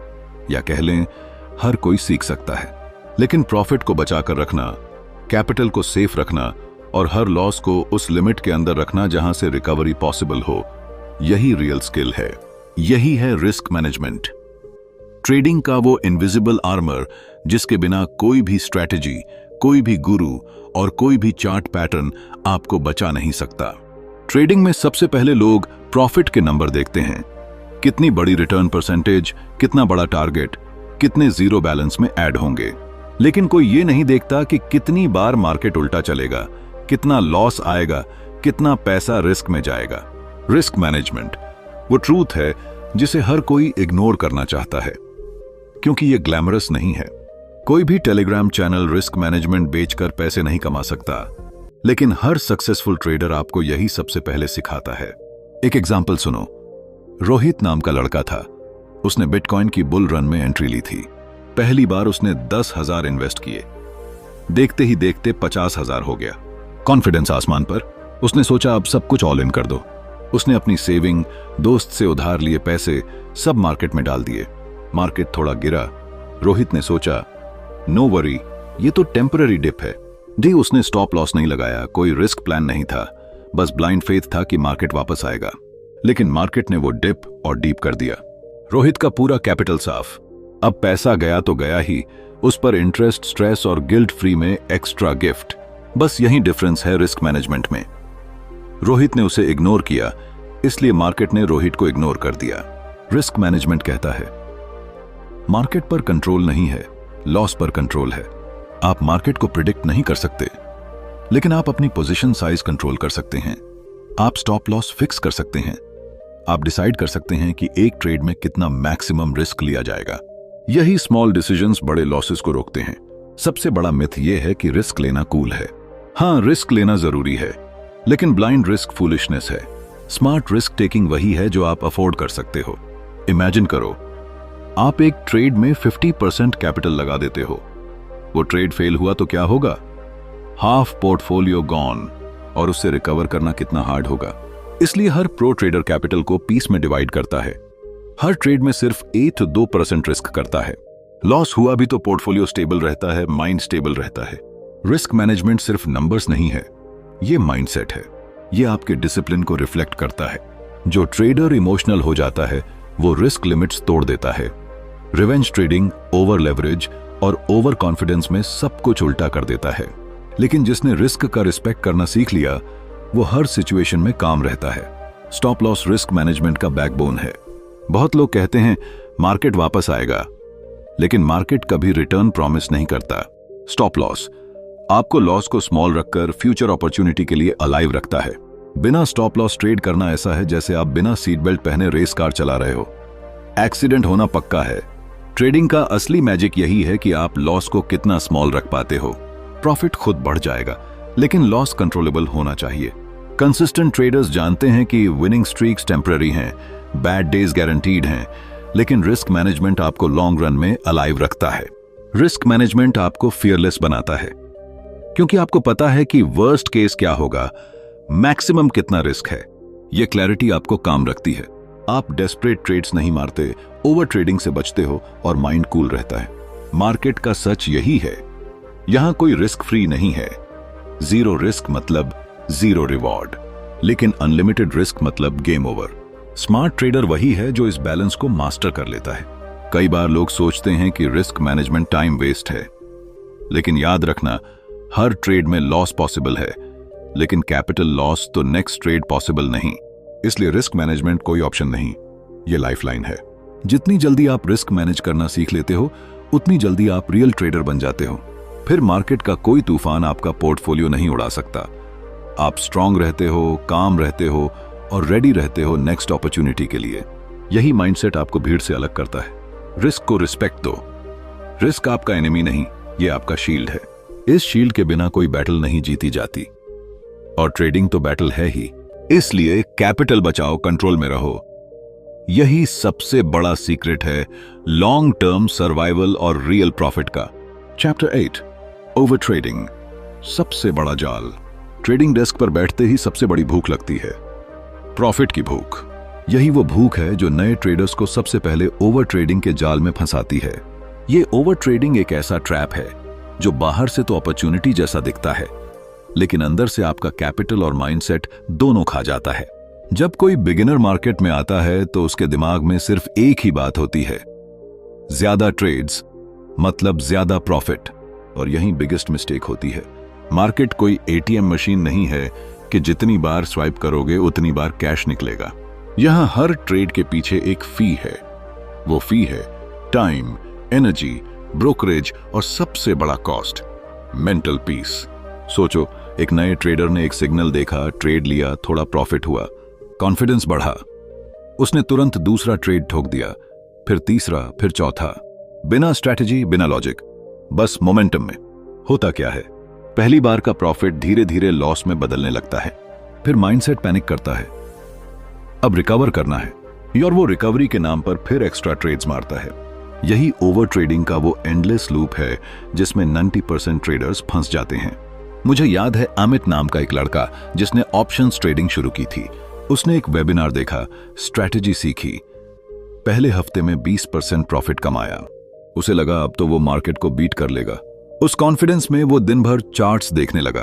या कह लें हर कोई सीख सकता है, लेकिन प्रॉफिट को बचाकर रखना, कैपिटल को सेफ रखना और हर लॉस को उस लिमिट के अंदर रखना जहां से रिकवरी पॉसिबल हो, यही रियल स्किल है। यही है रिस्क मैनेजमेंट, ट्रेडिंग का वो इनविजिबल आर्मर जिसके बिना कोई भी स्ट्रैटेजी, कोई भी गुरु और कोई भी चार्ट पैटर्न आपको बचा नहीं सकता। ट्रेडिंग में सबसे पहले लोग प्रॉफिट के नंबर देखते हैं, कितनी बड़ी रिटर्न परसेंटेज, कितना बड़ा टारगेट, कितने जीरो बैलेंस में ऐड होंगे, लेकिन कोई ये नहीं देखता कि कितनी बार मार्केट उल्टा चलेगा, कितना लॉस आएगा, कितना पैसा रिस्क में जाएगा। रिस्क मैनेजमेंट वो ट्रूथ है जिसे हर कोई इग्नोर करना चाहता है, क्योंकि ये ग्लैमरस नहीं है। कोई भी टेलीग्राम चैनल रिस्क मैनेजमेंट बेचकर पैसे नहीं कमा सकता, लेकिन हर सक्सेसफुल ट्रेडर आपको यही सबसे पहले सिखाता है। एक एग्जाम्पल सुनो। रोहित नाम का लड़का था, उसने बिटकॉइन की बुल रन में एंट्री ली थी। पहली बार उसने 10,000 इन्वेस्ट किए, देखते ही देखते 50,000 हो गया। कॉन्फिडेंस आसमान पर, उसने सोचा अब सब कुछ ऑल इन कर दो। उसने अपनी सेविंग, दोस्त से उधार लिए पैसे सब मार्केट में डाल दिए। मार्केट थोड़ा गिरा, रोहित ने सोचा नो वरी, ये तो टेम्पररी डिप है। जी, उसने स्टॉप लॉस नहीं लगाया, कोई रिस्क प्लान नहीं था, बस ब्लाइंड फेथ था कि मार्केट वापस आएगा। लेकिन मार्केट ने वो डिप और डीप कर दिया। रोहित का पूरा कैपिटल साफ। अब पैसा गया तो गया ही, उस पर इंटरेस्ट, स्ट्रेस और गिल्ट फ्री में एक्स्ट्रा गिफ्ट। बस यही डिफरेंस है रिस्क मैनेजमेंट में। रोहित ने उसे इग्नोर किया, इसलिए मार्केट ने रोहित को इग्नोर कर दिया। रिस्क मैनेजमेंट कहता है मार्केट पर कंट्रोल नहीं है, लॉस पर कंट्रोल है। आप मार्केट को प्रिडिक्ट नहीं कर सकते, लेकिन आप अपनी पोजीशन साइज कंट्रोल कर सकते हैं। आप स्टॉप लॉस फिक्स कर सकते हैं। आप डिसाइड कर सकते हैं कि एक ट्रेड में कितना मैक्सिमम रिस्क लिया जाएगा। यही स्मॉल डिसीजंस बड़े लॉसेस को रोकते हैं। सबसे बड़ा मिथ यह है कि रिस्क लेना कूल है। हाँ, रिस्क लेना जरूरी है, लेकिन ब्लाइंड रिस्क फूलिशनेस है। स्मार्ट रिस्क टेकिंग वही है जो आप अफोर्ड कर सकते हो। इमेजिन करो, आप एक ट्रेड में 50% कैपिटल लगा देते हो। वो ट्रेड फेल हुआ तो क्या होगा? हाफ पोर्टफोलियो गॉन, और उससे रिकवर करना कितना हार्ड होगा। इसलिए हर प्रो ट्रेडर कैपिटल को पीस में डिवाइड करता है। हर ट्रेड में सिर्फ 8-2% रिस्क करता है। लॉस हुआ भी तो पोर्टफोलियो स्टेबल रहता है, माइंड स्टेबल रहता है। रिस्क मैनेजमेंट सिर्फ नंबर्स नहीं है, ये माइंडसेट है। ये आपके डिसिप्लिन को रिफ्लेक्ट करता है। जो ट्रेडर इमोशनल हो जाता है वो रिस्क लिमिट्स तोड़ देता है। रिवेंज ट्रेडिंग, ओवर लेवरेज और ओवर कॉन्फिडेंस में सब कुछ उल्टा कर देता है। लेकिन जिसने रिस्क का रिस्पेक्ट करना सीख लिया वो हर सिचुएशन में काम रहता है। स्टॉप लॉस रिस्क मैनेजमेंट का बैकबोन है। बहुत लोग कहते हैं मार्केट वापस आएगा, लेकिन मार्केट कभी रिटर्न प्रॉमिस नहीं करता। स्टॉप लॉस आपको लॉस को स्मॉल रखकर फ्यूचर अपॉर्चुनिटी के लिए अलाइव रखता है। बिना स्टॉप लॉस ट्रेड करना ऐसा है जैसे आप बिना सीट बेल्ट पहने रेस कार चला रहे हो। एक्सीडेंट होना पक्का है। ट्रेडिंग का असली मैजिक यही है कि आप लॉस को कितना स्मॉल रख पाते हो। प्रॉफिट खुद बढ़ जाएगा, लेकिन लॉस कंट्रोलेबल होना चाहिए। कंसिस्टेंट ट्रेडर्स जानते हैं कि विनिंग स्ट्रीक्स टेम्पररी हैं, बैड डेज गारंटीड हैं, लेकिन रिस्क मैनेजमेंट आपको लॉन्ग रन में अलाइव रखता है। रिस्क मैनेजमेंट आपको फियरलेस बनाता है, क्योंकि आपको पता है कि वर्स्ट केस क्या होगा, मैक्सिमम कितना रिस्क है। यह क्लैरिटी आपको काम रखती है। आप डेस्परेट ट्रेड्स नहीं मारते, ओवर ट्रेडिंग से बचते हो और माइंड कूल रहता है। मार्केट का सच यही है, यहां कोई रिस्क फ्री नहीं है। जीरो रिस्क मतलब जीरो रिवॉर्ड, लेकिन अनलिमिटेड रिस्क मतलब गेम ओवर। स्मार्ट ट्रेडर वही है जो इस बैलेंस को मास्टर कर लेता है। कई बार लोग सोचते हैं कि रिस्क मैनेजमेंट टाइम वेस्ट है, लेकिन याद रखना हर ट्रेड में लॉस पॉसिबल है, लेकिन कैपिटल लॉस तो नेक्स्ट ट्रेड पॉसिबल नहीं। इसलिए रिस्क मैनेजमेंट कोई ऑप्शन नहीं, ये लाइफलाइन है। जितनी जल्दी आप रिस्क मैनेज करना सीख लेते हो, उतनी जल्दी आप रियल ट्रेडर बन जाते हो। फिर मार्केट का कोई तूफान आपका पोर्टफोलियो नहीं उड़ा सकता। आप स्ट्रांग रहते हो, काम रहते हो और रेडी रहते हो नेक्स्ट अपॉर्चुनिटी के लिए। यही माइंडसेट आपको भीड़ से अलग करता है। रिस्क को रिस्पेक्ट दो। रिस्क आपका एनिमी नहीं, ये आपका शील्ड है। इस शील्ड के बिना कोई बैटल नहीं जीती जाती, और ट्रेडिंग तो बैटल है ही। इसलिए कैपिटल बचाओ, कंट्रोल में रहो। यही सबसे बड़ा सीक्रेट है लॉन्ग टर्म सर्वाइवल और रियल प्रॉफिट का। चैप्टर 8, ओवर ट्रेडिंग, सबसे बड़ा जाल। ट्रेडिंग डेस्क पर बैठते ही सबसे बड़ी भूख लगती है, प्रॉफिट की भूख। यही वो भूख है जो नए ट्रेडर्स को सबसे पहले ओवर ट्रेडिंग के जाल में फंसाती है। ये ओवर ट्रेडिंग एक ऐसा ट्रैप है जो बाहर से तो अपॉर्चुनिटी जैसा दिखता है, लेकिन अंदर से आपका कैपिटल और माइंडसेट दोनों खा जाता है। जब कोई बिगिनर मार्केट में आता है तो उसके दिमाग में सिर्फ एक ही बात होती है, ज्यादा ट्रेड्स मतलब ज्यादा प्रॉफिट। और यही बिगेस्ट मिस्टेक होती है। मार्केट कोई एटीएम मशीन नहीं है कि जितनी बार स्वाइप करोगे उतनी बार कैश निकलेगा। यहां हर ट्रेड के पीछे एक फी है। वो फी है टाइम, एनर्जी, ब्रोकरेज और सबसे बड़ा कॉस्ट, मेंटल पीस। सोचो, एक नए ट्रेडर ने एक सिग्नल देखा, ट्रेड लिया, थोड़ा प्रॉफिट हुआ, कॉन्फिडेंस बढ़ा, उसने तुरंत दूसरा ट्रेड ठोक दिया, फिर तीसरा, फिर चौथा, बिना स्ट्रैटेजी, बिना लॉजिक, बस मोमेंटम में। होता क्या है, पहली बार का प्रॉफिट धीरे धीरे लॉस में बदलने लगता है। फिर माइंडसेट पैनिक करता है, अब रिकवर करना है, और वो रिकवरी के नाम पर फिर एक्स्ट्रा ट्रेड्स मारता है। यही ओवर ट्रेडिंग का वो एंडलेस लूप है जिसमें 90% ट्रेडर्स फंस जाते हैं। मुझे याद है अमित नाम का एक लड़का जिसने ऑप्शंस ट्रेडिंग शुरू की थी। उसने एक वेबिनार देखा, स्ट्रैटेजी सीखी, पहले हफ्ते में 20% प्रॉफिट कमाया। उसे लगा अब तो वो मार्केट को बीट कर लेगा। उस कॉन्फिडेंस में वो दिन भर चार्ट्स देखने लगा।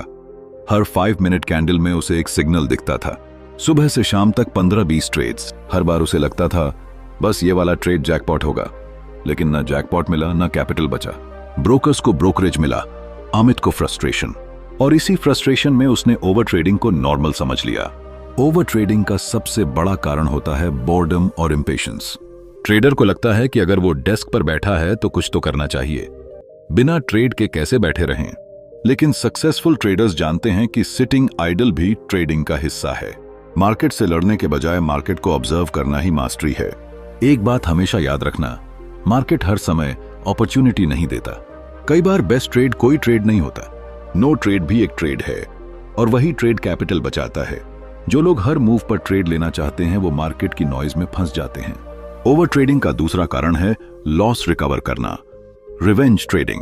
हर 5 मिनट कैंडल में उसे एक सिग्नल दिखता था। सुबह से शाम तक 15-20 ट्रेड्स। हर बार उसे लगता था बस ये वाला ट्रेड जैकपॉट होगा, लेकिन ना जैकपॉट मिला, ना कैपिटल बचा। ब्रोकर्स को ब्रोकरेज मिला, अमित को फ्रस्ट्रेशन, और इसी फ्रस्ट्रेशन में उसने ओवर ट्रेडिंग को नॉर्मल समझ लिया। ओवर ट्रेडिंग का सबसे बड़ा कारण होता है बोर्डम और इम्पेशंस। ट्रेडर को लगता है कि अगर वो डेस्क पर बैठा है तो कुछ तो करना चाहिए, बिना ट्रेड के कैसे बैठे रहें। लेकिन सक्सेसफुल ट्रेडर्स जानते हैं कि सिटिंग आइडल भी ट्रेडिंग का हिस्सा है। मार्केट से लड़ने के बजाय मार्केट को ऑब्जर्व करना ही मास्टरी है। एक बात हमेशा याद रखना, मार्केट हर समय अपॉर्चुनिटी नहीं देता। कई बार बेस्ट ट्रेड कोई ट्रेड नहीं होता, नो ट्रेड भी एक ट्रेड है, और वही ट्रेड कैपिटल बचाता है। जो लोग हर मूव पर ट्रेड लेना चाहते हैं वो मार्केट की नॉइज में फंस जाते हैं। ओवर ट्रेडिंग का दूसरा कारण है लॉस रिकवर करना, रिवेंज ट्रेडिंग।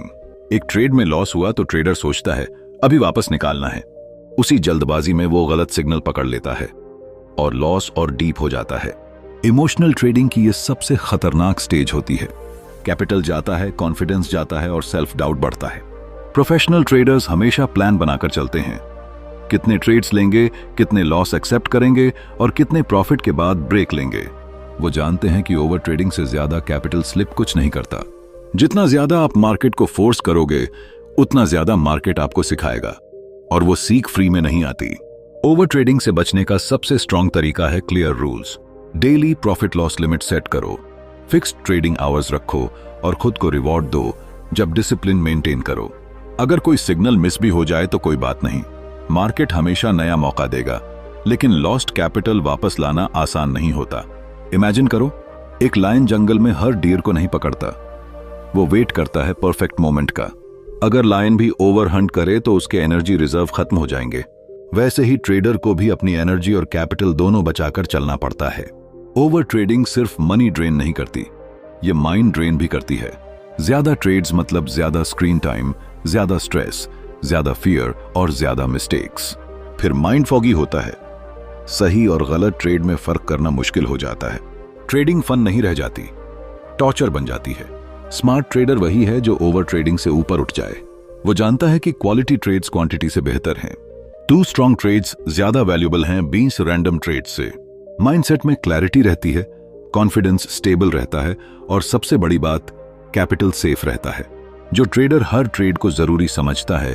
एक ट्रेड में लॉस हुआ तो ट्रेडर सोचता है अभी वापस निकालना है। उसी जल्दबाजी में वो गलत सिग्नल पकड़ लेता है और लॉस और डीप हो जाता है। इमोशनल ट्रेडिंग की ये सबसे खतरनाक स्टेज होती है। कैपिटल जाता है, कॉन्फिडेंस जाता है और सेल्फ डाउट बढ़ता है। प्रोफेशनल ट्रेडर्स हमेशा प्लान बनाकर चलते हैं, कितने ट्रेड्स लेंगे, कितने लॉस एक्सेप्ट करेंगे और कितने प्रॉफिट के बाद ब्रेक लेंगे। वो जानते हैं कि ओवर ट्रेडिंग से ज्यादा कैपिटल स्लिप कुछ नहीं करता। जितना ज्यादा आप मार्केट को फोर्स करोगे उतना ज्यादा मार्केट आपको सिखाएगा, और वो सीख फ्री में नहीं आती। ओवर ट्रेडिंग से बचने का सबसे स्ट्रॉन्ग तरीका है clear rules. Daily profit loss limit set करो, फिक्स्ड ट्रेडिंग आवर्स रखो और खुद को रिवॉर्ड दो जब डिसिप्लिन मेंटेन करो। अगर कोई सिग्नल मिस भी हो जाए तो कोई बात नहीं, मार्केट हमेशा नया मौका देगा, लेकिन लॉस्ट कैपिटल वापस लाना आसान नहीं होता। इमेजिन करो, एक लायन जंगल में हर डियर को नहीं पकड़ता, वो वेट करता है परफेक्ट मोमेंट का। अगर लायन भी ओवर हंट करे तो उसके एनर्जी रिजर्व खत्म हो जाएंगे। वैसे ही ट्रेडर को भी अपनी एनर्जी और कैपिटल दोनों बचाकर चलना पड़ता है। ओवर ट्रेडिंग सिर्फ मनी ड्रेन नहीं करती, ये माइंड ड्रेन भी करती है। ज्यादा ट्रेड्स मतलब ज्यादा स्क्रीन टाइम, ज्यादा स्ट्रेस, ज्यादा फियर और ज्यादा मिस्टेक्स। फिर माइंड फॉगी होता है, सही और गलत ट्रेड में फर्क करना मुश्किल हो जाता है। ट्रेडिंग फन नहीं रह जाती, टॉर्चर बन जाती है। स्मार्ट ट्रेडर वही है जो ओवर ट्रेडिंग से ऊपर उठ जाए। वो जानता है कि क्वालिटी ट्रेड्स क्वांटिटी से बेहतर हैं। 2 स्ट्रॉन्ग ट्रेड्स ज्यादा वैल्यूएबल हैं 20 रैंडम ट्रेड्स से। माइंडसेट में क्लैरिटी रहती है, कॉन्फिडेंस स्टेबल रहता है और सबसे बड़ी बात, कैपिटल सेफ रहता है। जो ट्रेडर हर ट्रेड को जरूरी समझता है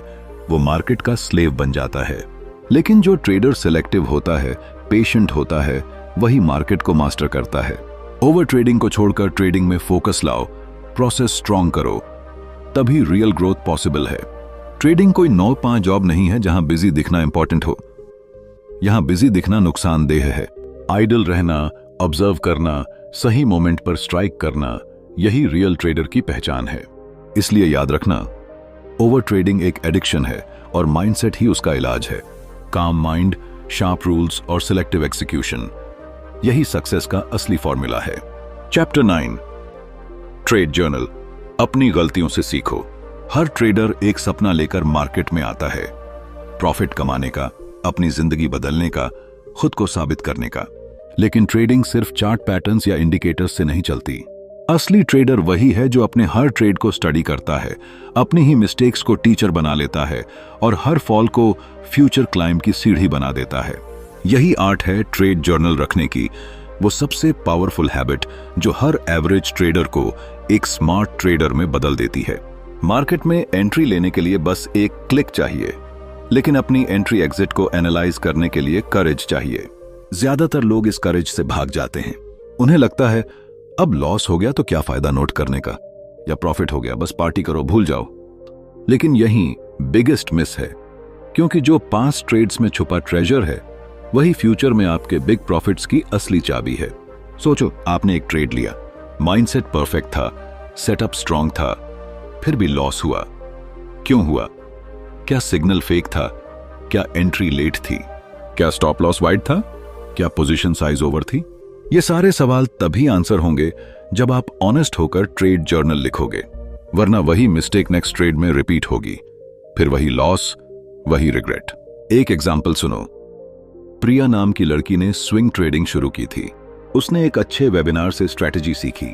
वो मार्केट का स्लेव बन जाता है। लेकिन जो ट्रेडर सिलेक्टिव होता है, पेशेंट होता है, वही मार्केट को मास्टर करता है। ओवर ट्रेडिंग को छोड़कर ट्रेडिंग में फोकस लाओ, प्रोसेस स्ट्रॉन्ग करो, तभी रियल ग्रोथ पॉसिबल है। ट्रेडिंग कोई 9-5 जॉब नहीं है जहां बिजी दिखना इंपॉर्टेंट हो। यहां बिजी दिखना नुकसानदेह है। आइडल रहना, ऑब्जर्व करना, सही मोमेंट पर स्ट्राइक करना, यही रियल ट्रेडर की पहचान है। इसलिए याद रखना, ओवर ट्रेडिंग एक एडिक्शन है और माइंडसेट ही उसका इलाज है। काम माइंड, शार्प रूल्स और सिलेक्टिव एग्जीक्यूशन, यही सक्सेस का असली फॉर्मूला है। Chapter 9, trade journal. अपनी गलतियों से सीखो। हर ट्रेडर एक सपना लेकर मार्केट में आता है, प्रॉफिट कमाने का, अपनी जिंदगी बदलने का, खुद को साबित करने का। लेकिन ट्रेडिंग सिर्फ चार्ट पैटर्न्स या इंडिकेटर्स से नहीं चलती। असली ट्रेडर वही है जो अपने हर ट्रेड को स्टडी करता है, अपनी ही मिस्टेक्स को टीचर बना लेता है और हर फॉल को फ्यूचर क्लाइंब की सीढ़ी बना देता है। यही आर्ट है ट्रेड जर्नल रखने की, वो सबसे पावरफुल हैबिट जो हर एवरेज ट्रेडर को एक स्मार्ट ट्रेडर में बदल देती है। मार्केट में एंट्री लेने के लिए बस एक क्लिक चाहिए, लेकिन अपनी एंट्री एग्जिट को एनालाइज करने के लिए करेज चाहिए। ज्यादातर लोग इस करेज से भाग जाते हैं। उन्हें लगता है अब लॉस हो गया तो क्या फायदा नोट करने का, या प्रॉफिट हो गया बस पार्टी करो भूल जाओ। लेकिन यही बिगेस्ट मिस है, क्योंकि जो पास्ट ट्रेड्स में छुपा ट्रेजर है वही फ्यूचर में आपके बिग प्रॉफिट्स की असली चाबी है। सोचो, आपने एक ट्रेड लिया, माइंडसेट परफेक्ट था, सेटअप स्ट्रांग था, फिर भी लॉस हुआ। क्यों हुआ? क्या सिग्नल फेक था? क्या एंट्री लेट थी? क्या स्टॉप लॉस वाइड था? क्या पोजीशन साइज ओवर थी? ये सारे सवाल तभी आंसर होंगे जब आप ऑनेस्ट होकर ट्रेड जर्नल लिखोगे, वरना वही मिस्टेक नेक्स्ट ट्रेड में रिपीट होगी, फिर वही लॉस, वही रिग्रेट। एक एग्जांपल सुनो। प्रिया नाम की लड़की ने स्विंग ट्रेडिंग शुरू की थी। उसने एक अच्छे वेबिनार से स्ट्रैटेजी सीखी।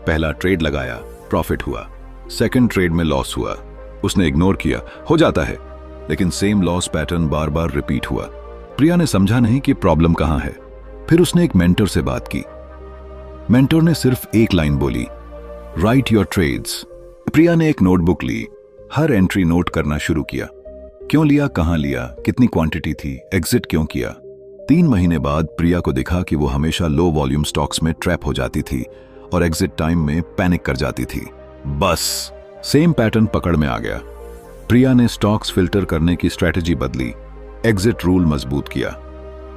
पहला ट्रेड लगाया, प्रॉफिट हुआ। सेकंड ट्रेड में लॉस हुआ, उसने इग्नोर किया, हो जाता है, लेकिन सेम लॉस पैटर्न बार बार रिपीट हुआ। प्रिया ने समझा नहीं कि प्रॉब्लम कहां है। फिर उसने एक मेंटर से बात की। मेंटर ने सिर्फ एक लाइन बोली, राइट योर ट्रेड्स। प्रिया ने एक नोटबुक ली, हर एंट्री नोट करना शुरू किया। क्यों लिया, कहां लिया, कितनी क्वांटिटी थी, एग्जिट क्यों किया। 3 महीने बाद प्रिया को दिखा कि वो हमेशा लो वॉल्यूम स्टॉक्स में ट्रैप हो जाती थी और एग्जिट टाइम में पैनिक कर जाती थी। बस सेम पैटर्न पकड़ में आ गया। प्रिया ने स्टॉक्स फिल्टर करने की स्ट्रैटेजी बदली, एग्जिट रूल मजबूत किया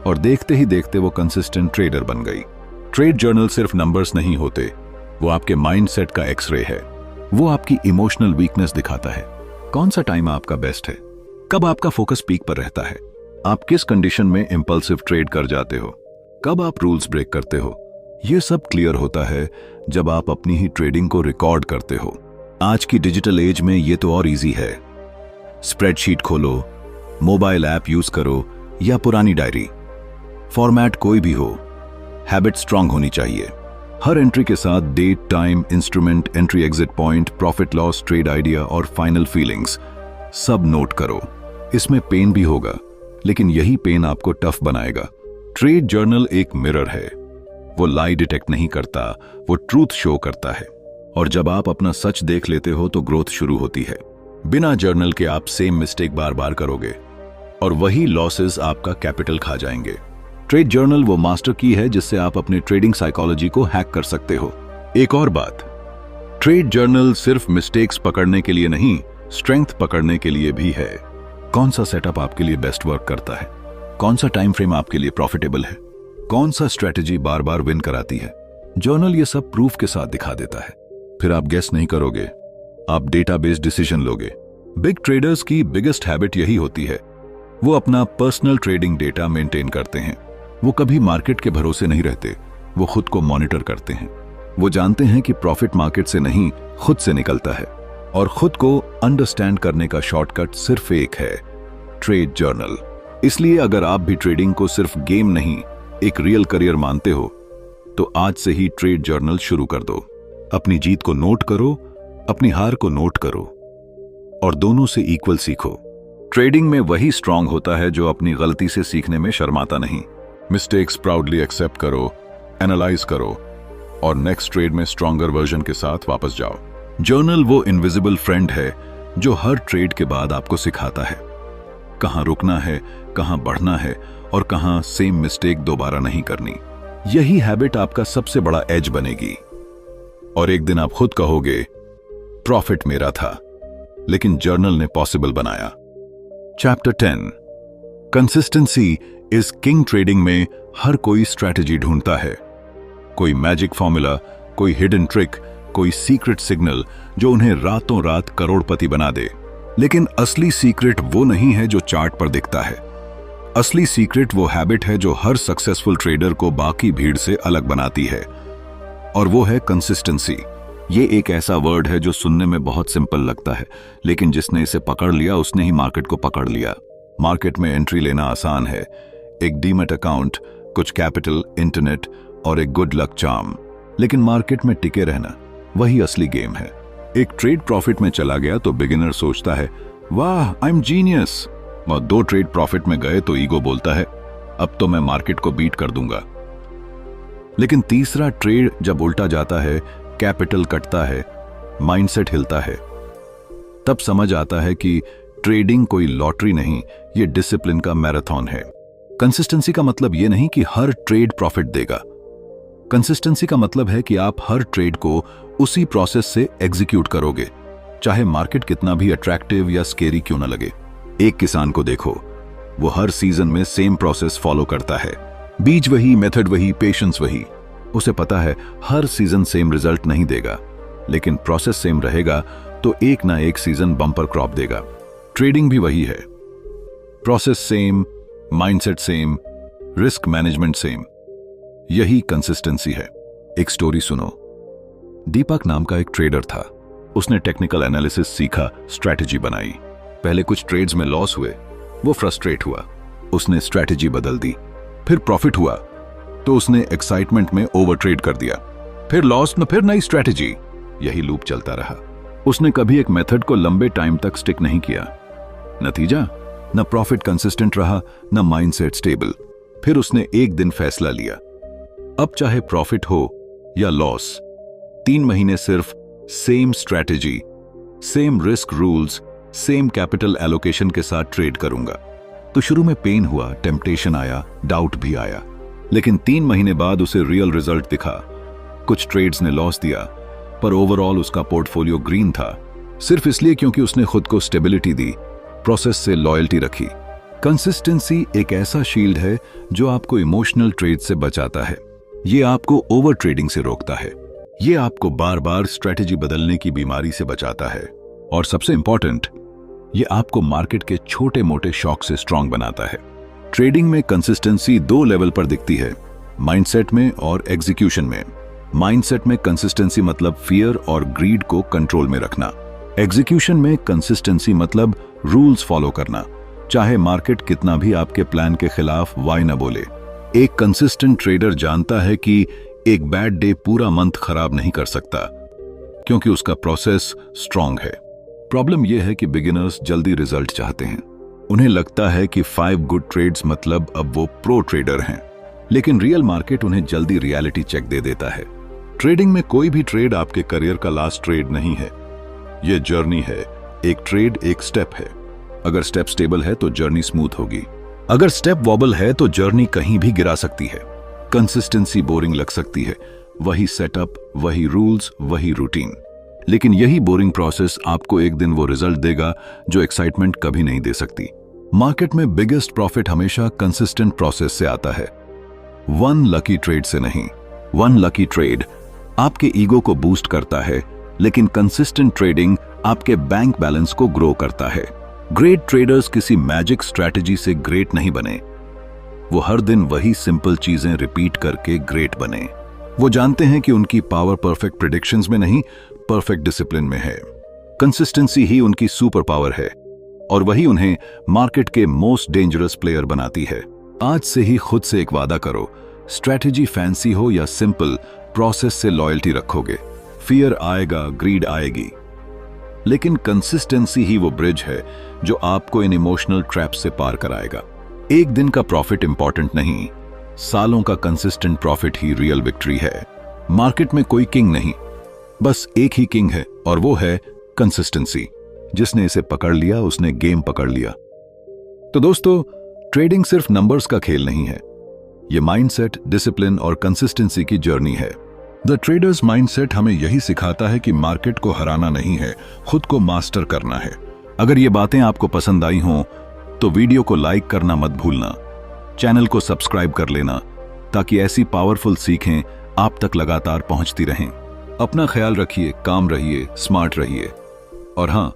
और देखते ही देखते वो कंसिस्टेंट ट्रेडर बन गई। ट्रेड जर्नल सिर्फ नंबर्स नहीं होते, वो आपके माइंडसेट का एक्सरे है। वो आपकी इमोशनल वीकनेस दिखाता है। कौन सा टाइम आपका बेस्ट है, कब आपका फोकस पीक पर रहता है, आप किस कंडीशन में इंपल्सिव ट्रेड कर जाते हो, कब आप रूल्स ब्रेक करते हो। यह सब क्लियर होता है जब आप अपनी ही ट्रेडिंग को रिकॉर्ड करते हो। आज की डिजिटल एज में ये तो और इजी है। स्प्रेडशीट खोलो, मोबाइल ऐप यूज करो या पुरानी डायरी, फॉर्मेट कोई भी हो, हैबिट स्ट्रांग होनी चाहिए। हर एंट्री के साथ date, time, instrument, entry exit point, profit loss, trade idea और फाइनल फीलिंग्स सब नोट करो। इसमें पेन भी होगा, लेकिन यही पेन आपको टफ बनाएगा। ट्रेड जर्नल एक मिरर है, वो लाई डिटेक्ट नहीं करता, वो ट्रूथ शो करता है। और जब आप अपना सच देख लेते हो तो ग्रोथ शुरू होती है। बिना जर्नल के आप सेम मिस्टेक बार बार करोगे और वही लॉसेस आपका कैपिटल खा जाएंगे। ट्रेड जर्नल वो मास्टर की है जिससे आप अपने ट्रेडिंग साइकोलॉजी को हैक कर सकते हो। एक और बात, ट्रेड जर्नल सिर्फ मिस्टेक्स पकड़ने के लिए नहीं, स्ट्रेंथ पकड़ने के लिए भी है। कौन सा सेटअप आपके लिए बेस्ट वर्क करता है, कौन सा टाइम फ्रेम आपके लिए प्रॉफिटेबल है, कौन सा स्ट्रेटेजी बार बार विन कराती है। जर्नल ये सब प्रूफ के साथ दिखा देता है। फिर आप गेस नहीं करोगे, आप डेटा बेस्ड डिसीजन लोगे। बिग ट्रेडर्स की बिगेस्ट हैबिट यही होती है, वो अपना पर्सनल ट्रेडिंग डेटा मेंटेन करते हैं। वो कभी मार्केट के भरोसे नहीं रहते, वो खुद को मॉनिटर करते हैं। वो जानते हैं कि प्रॉफिट मार्केट से नहीं, खुद से निकलता है। और खुद को अंडरस्टैंड करने का शॉर्टकट सिर्फ एक है, ट्रेड जर्नल। इसलिए अगर आप भी ट्रेडिंग को सिर्फ गेम नहीं, एक रियल करियर मानते हो, तो आज से ही ट्रेड जर्नल शुरू कर दो। अपनी जीत को नोट करो, अपनी हार को नोट करो और दोनों से इक्वल सीखो। ट्रेडिंग में वही स्ट्रांग होता है जो अपनी गलती से सीखने में शर्माता नहीं। मिस्टेक्स प्राउडली एक्सेप्ट करो, एनालाइज करो और नेक्स्ट ट्रेड में स्ट्रॉन्गर वर्जन के साथ वापस जाओ। जर्नल वो इनविजिबल फ्रेंड है जो हर ट्रेड के बाद आपको सिखाता है कहां रुकना है, कहां बढ़ना है और कहां सेम मिस्टेक दोबारा नहीं करनी। यही हैबिट आपका सबसे बड़ा एज बनेगी और एक दिन आप खुद कहोगे, प्रॉफिट मेरा था, लेकिन जर्नल ने पॉसिबल बनाया। Chapter 10, consistency is king. Trading में हर कोई स्ट्रैटेजी ढूंढता है, कोई मैजिक फॉर्मूला, कोई हिडन ट्रिक, कोई सीक्रेट सिग्नल जो उन्हें रातों रात करोड़पति बना दे। लेकिन असली सीक्रेट वो नहीं है जो चार्ट पर दिखता है। असली सीक्रेट वो हैबिट है जो हर सक्सेसफुल ट्रेडर को बाकी भीड़ से अलग बनाती है, और वो है कंसिस्टेंसी। ये एक ऐसा वर्ड है जो सुनने में बहुत सिंपल लगता है, लेकिन जिसने इसे पकड़ लिया उसने ही मार्केट को पकड़ लिया। मार्केट में एंट्री लेना आसान है, एक डीमैट अकाउंट, कुछ कैपिटल, इंटरनेट और एक गुड लक चार्म। लेकिन मार्केट में टिके रहना वही असली गेम है। एक ट्रेड प्रॉफिट में चला गया तो बिगिनर सोचता है, वाह आई एम जीनियस, और 2 ट्रेड प्रॉफिट में गए तो ईगो बोलता है, अब तो मैं मार्केट को बीट कर दूंगा। लेकिन तीसरा ट्रेड जब उल्टा जाता है, कैपिटल कटता है, माइंडसेट हिलता है, तब समझ आता है कि ट्रेडिंग कोई लॉटरी नहीं, ये डिसिप्लिन का मैराथन है। कंसिस्टेंसी का मतलब ये नहीं कि हर ट्रेड प्रॉफिट देगा। कंसिस्टेंसी का मतलब है कि आप हर ट्रेड को उसी प्रोसेस से एग्जीक्यूट करोगे, चाहे मार्केट कितना भी अट्रैक्टिव या स्केरी क्यों ना लगे। एक किसान को देखो, वो हर सीजन में सेम प्रोसेस फॉलो करता है, बीज वही, मेथड वही, पेशेंस वही। उसे पता है हर सीजन सेम रिजल्ट नहीं देगा, लेकिन प्रोसेस सेम रहेगा तो एक ना एक सीजन बम्पर क्रॉप देगा। ट्रेडिंग भी वही है, process same, mindset same, risk management same, यही कंसिस्टेंसी है। एक स्टोरी सुनो। दीपक नाम का एक ट्रेडर था। उसने टेक्निकल एनालिसिस सीखा, स्ट्रैटेजी बनाई। पहले कुछ ट्रेड्स में लॉस हुए, वो फ्रस्ट्रेट हुआ, उसने स्ट्रैटेजी बदल दी। फिर प्रॉफिट हुआ तो उसने एक्साइटमेंट में ओवर ट्रेड कर दिया, फिर लॉस न फिर नई स्ट्रैटेजी, यही लूप चलता रहा। उसने कभी एक मेथड को लंबे टाइम तक स्टिक नहीं किया। नतीजा, न प्रॉफिट कंसिस्टेंट रहा, न माइंडसेट स्टेबल। फिर उसने एक दिन फैसला लिया, अब चाहे प्रॉफिट हो या लॉस, 3 महीने सिर्फ same strategy, same risk rules, same capital allocation के साथ ट्रेड करूंगा। तो शुरू में पेन हुआ, टेम्पटेशन आया, डाउट भी आया, लेकिन 3 महीने बाद उसे रियल रिजल्ट दिखा। कुछ ट्रेड्स ने लॉस दिया, पर ओवरऑल उसका पोर्टफोलियो ग्रीन था, सिर्फ इसलिए क्योंकि उसने खुद को स्टेबिलिटी दी, प्रोसेस से लॉयल्टी रखी। कंसिस्टेंसी एक ऐसा शील्ड है जो आपको इमोशनल ट्रेड से बचाता है, ये आपको ओवर ट्रेडिंग से रोकता है, ये आपको बार बार स्ट्रेटेजी बदलने की बीमारी से बचाता है, और सबसे इंपॉर्टेंट, ये आपको मार्केट के छोटे मोटे शॉक से स्ट्रांग बनाता है। ट्रेडिंग में कंसिस्टेंसी 2 लेवल पर दिखती है, माइंडसेट में और एग्जीक्यूशन में। माइंडसेट में कंसिस्टेंसी मतलब फियर और ग्रीड को कंट्रोल में रखना। एग्जीक्यूशन में कंसिस्टेंसी मतलब रूल्स फॉलो करना, चाहे मार्केट कितना भी आपके प्लान के खिलाफ वाई न बोले। एक कंसिस्टेंट ट्रेडर जानता है कि एक बैड डे पूरा मंथ खराब नहीं कर सकता, क्योंकि उसका प्रोसेस स्ट्रांग है। प्रॉब्लम यह है कि बिगिनर्स जल्दी रिजल्ट चाहते हैं। उन्हें लगता है कि 5 गुड ट्रेड्स मतलब अब वो प्रो ट्रेडर हैं, लेकिन रियल मार्केट उन्हें जल्दी रियलिटी चेक दे देता है। ट्रेडिंग में कोई भी ट्रेड आपके करियर का लास्ट ट्रेड नहीं है, यह जर्नी है। एक ट्रेड एक स्टेप है। अगर स्टेप स्टेबल है तो जर्नी स्मूथ होगी, अगर स्टेप वॉबल है तो जर्नी कहीं भी गिरा सकती है। कंसिस्टेंसी बोरिंग लग सकती है, वही सेटअप, वही रूल्स, वही रूटीन, लेकिन यही बोरिंग प्रोसेस आपको एक दिन वो रिजल्ट देगा जो एक्साइटमेंट कभी नहीं दे सकती। मार्केट में बिगेस्ट प्रॉफिट हमेशा कंसिस्टेंट प्रोसेस से आता है, 1 लकी ट्रेड से नहीं। 1 लकी ट्रेड आपके ईगो को बूस्ट करता है, लेकिन कंसिस्टेंट ट्रेडिंग आपके बैंक बैलेंस को ग्रो करता है। ग्रेट ट्रेडर्स किसी मैजिक स्ट्रैटेजी से ग्रेट नहीं बने, वो हर दिन वही सिंपल चीजें रिपीट करके ग्रेट बने। वो जानते हैं कि उनकी पावर परफेक्ट प्रेडिक्शंस में नहीं, परफेक्ट डिसिप्लिन में है। कंसिस्टेंसी ही उनकी सुपर पावर है, और वही उन्हें मार्केट के मोस्ट डेंजरस प्लेयर बनाती है। आज से ही खुद से एक वादा करो, स्ट्रैटेजी फैंसी हो या सिंपल, प्रोसेस से लॉयल्टी रखोगे। फियर आएगा, ग्रीड आएगी, लेकिन कंसिस्टेंसी ही वो ब्रिज है जो आपको इन इमोशनल ट्रैप से पार कराएगा। एक दिन का प्रॉफिट इंपॉर्टेंट नहीं, सालों का कंसिस्टेंट प्रॉफिट ही रियल विक्ट्री है। मार्केट में कोई किंग नहीं, बस एक ही किंग है, और वो है कंसिस्टेंसी। जिसने इसे पकड़ लिया उसने गेम पकड़ लिया। तो दोस्तों, ट्रेडिंग सिर्फ नंबर्स का खेल नहीं है, ये माइंडसेट, डिसिप्लिन और कंसिस्टेंसी की जर्नी है। द ट्रेडर्स माइंडसेट हमें यही सिखाता है कि मार्केट को हराना नहीं है, खुद को मास्टर करना है। अगर ये बातें आपको पसंद आई हों तो वीडियो को लाइक करना मत भूलना, चैनल को सब्सक्राइब कर लेना, ताकि ऐसी पावरफुल सीखें आप तक लगातार पहुंचती रहें। अपना ख्याल रखिए, काम रहिए, स्मार्ट रहिए, और हां,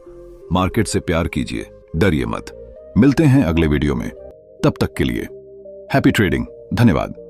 मार्केट से प्यार कीजिए, डरिए मत। मिलते हैं अगले वीडियो में। तब तक के लिए हैप्पी ट्रेडिंग। धन्यवाद।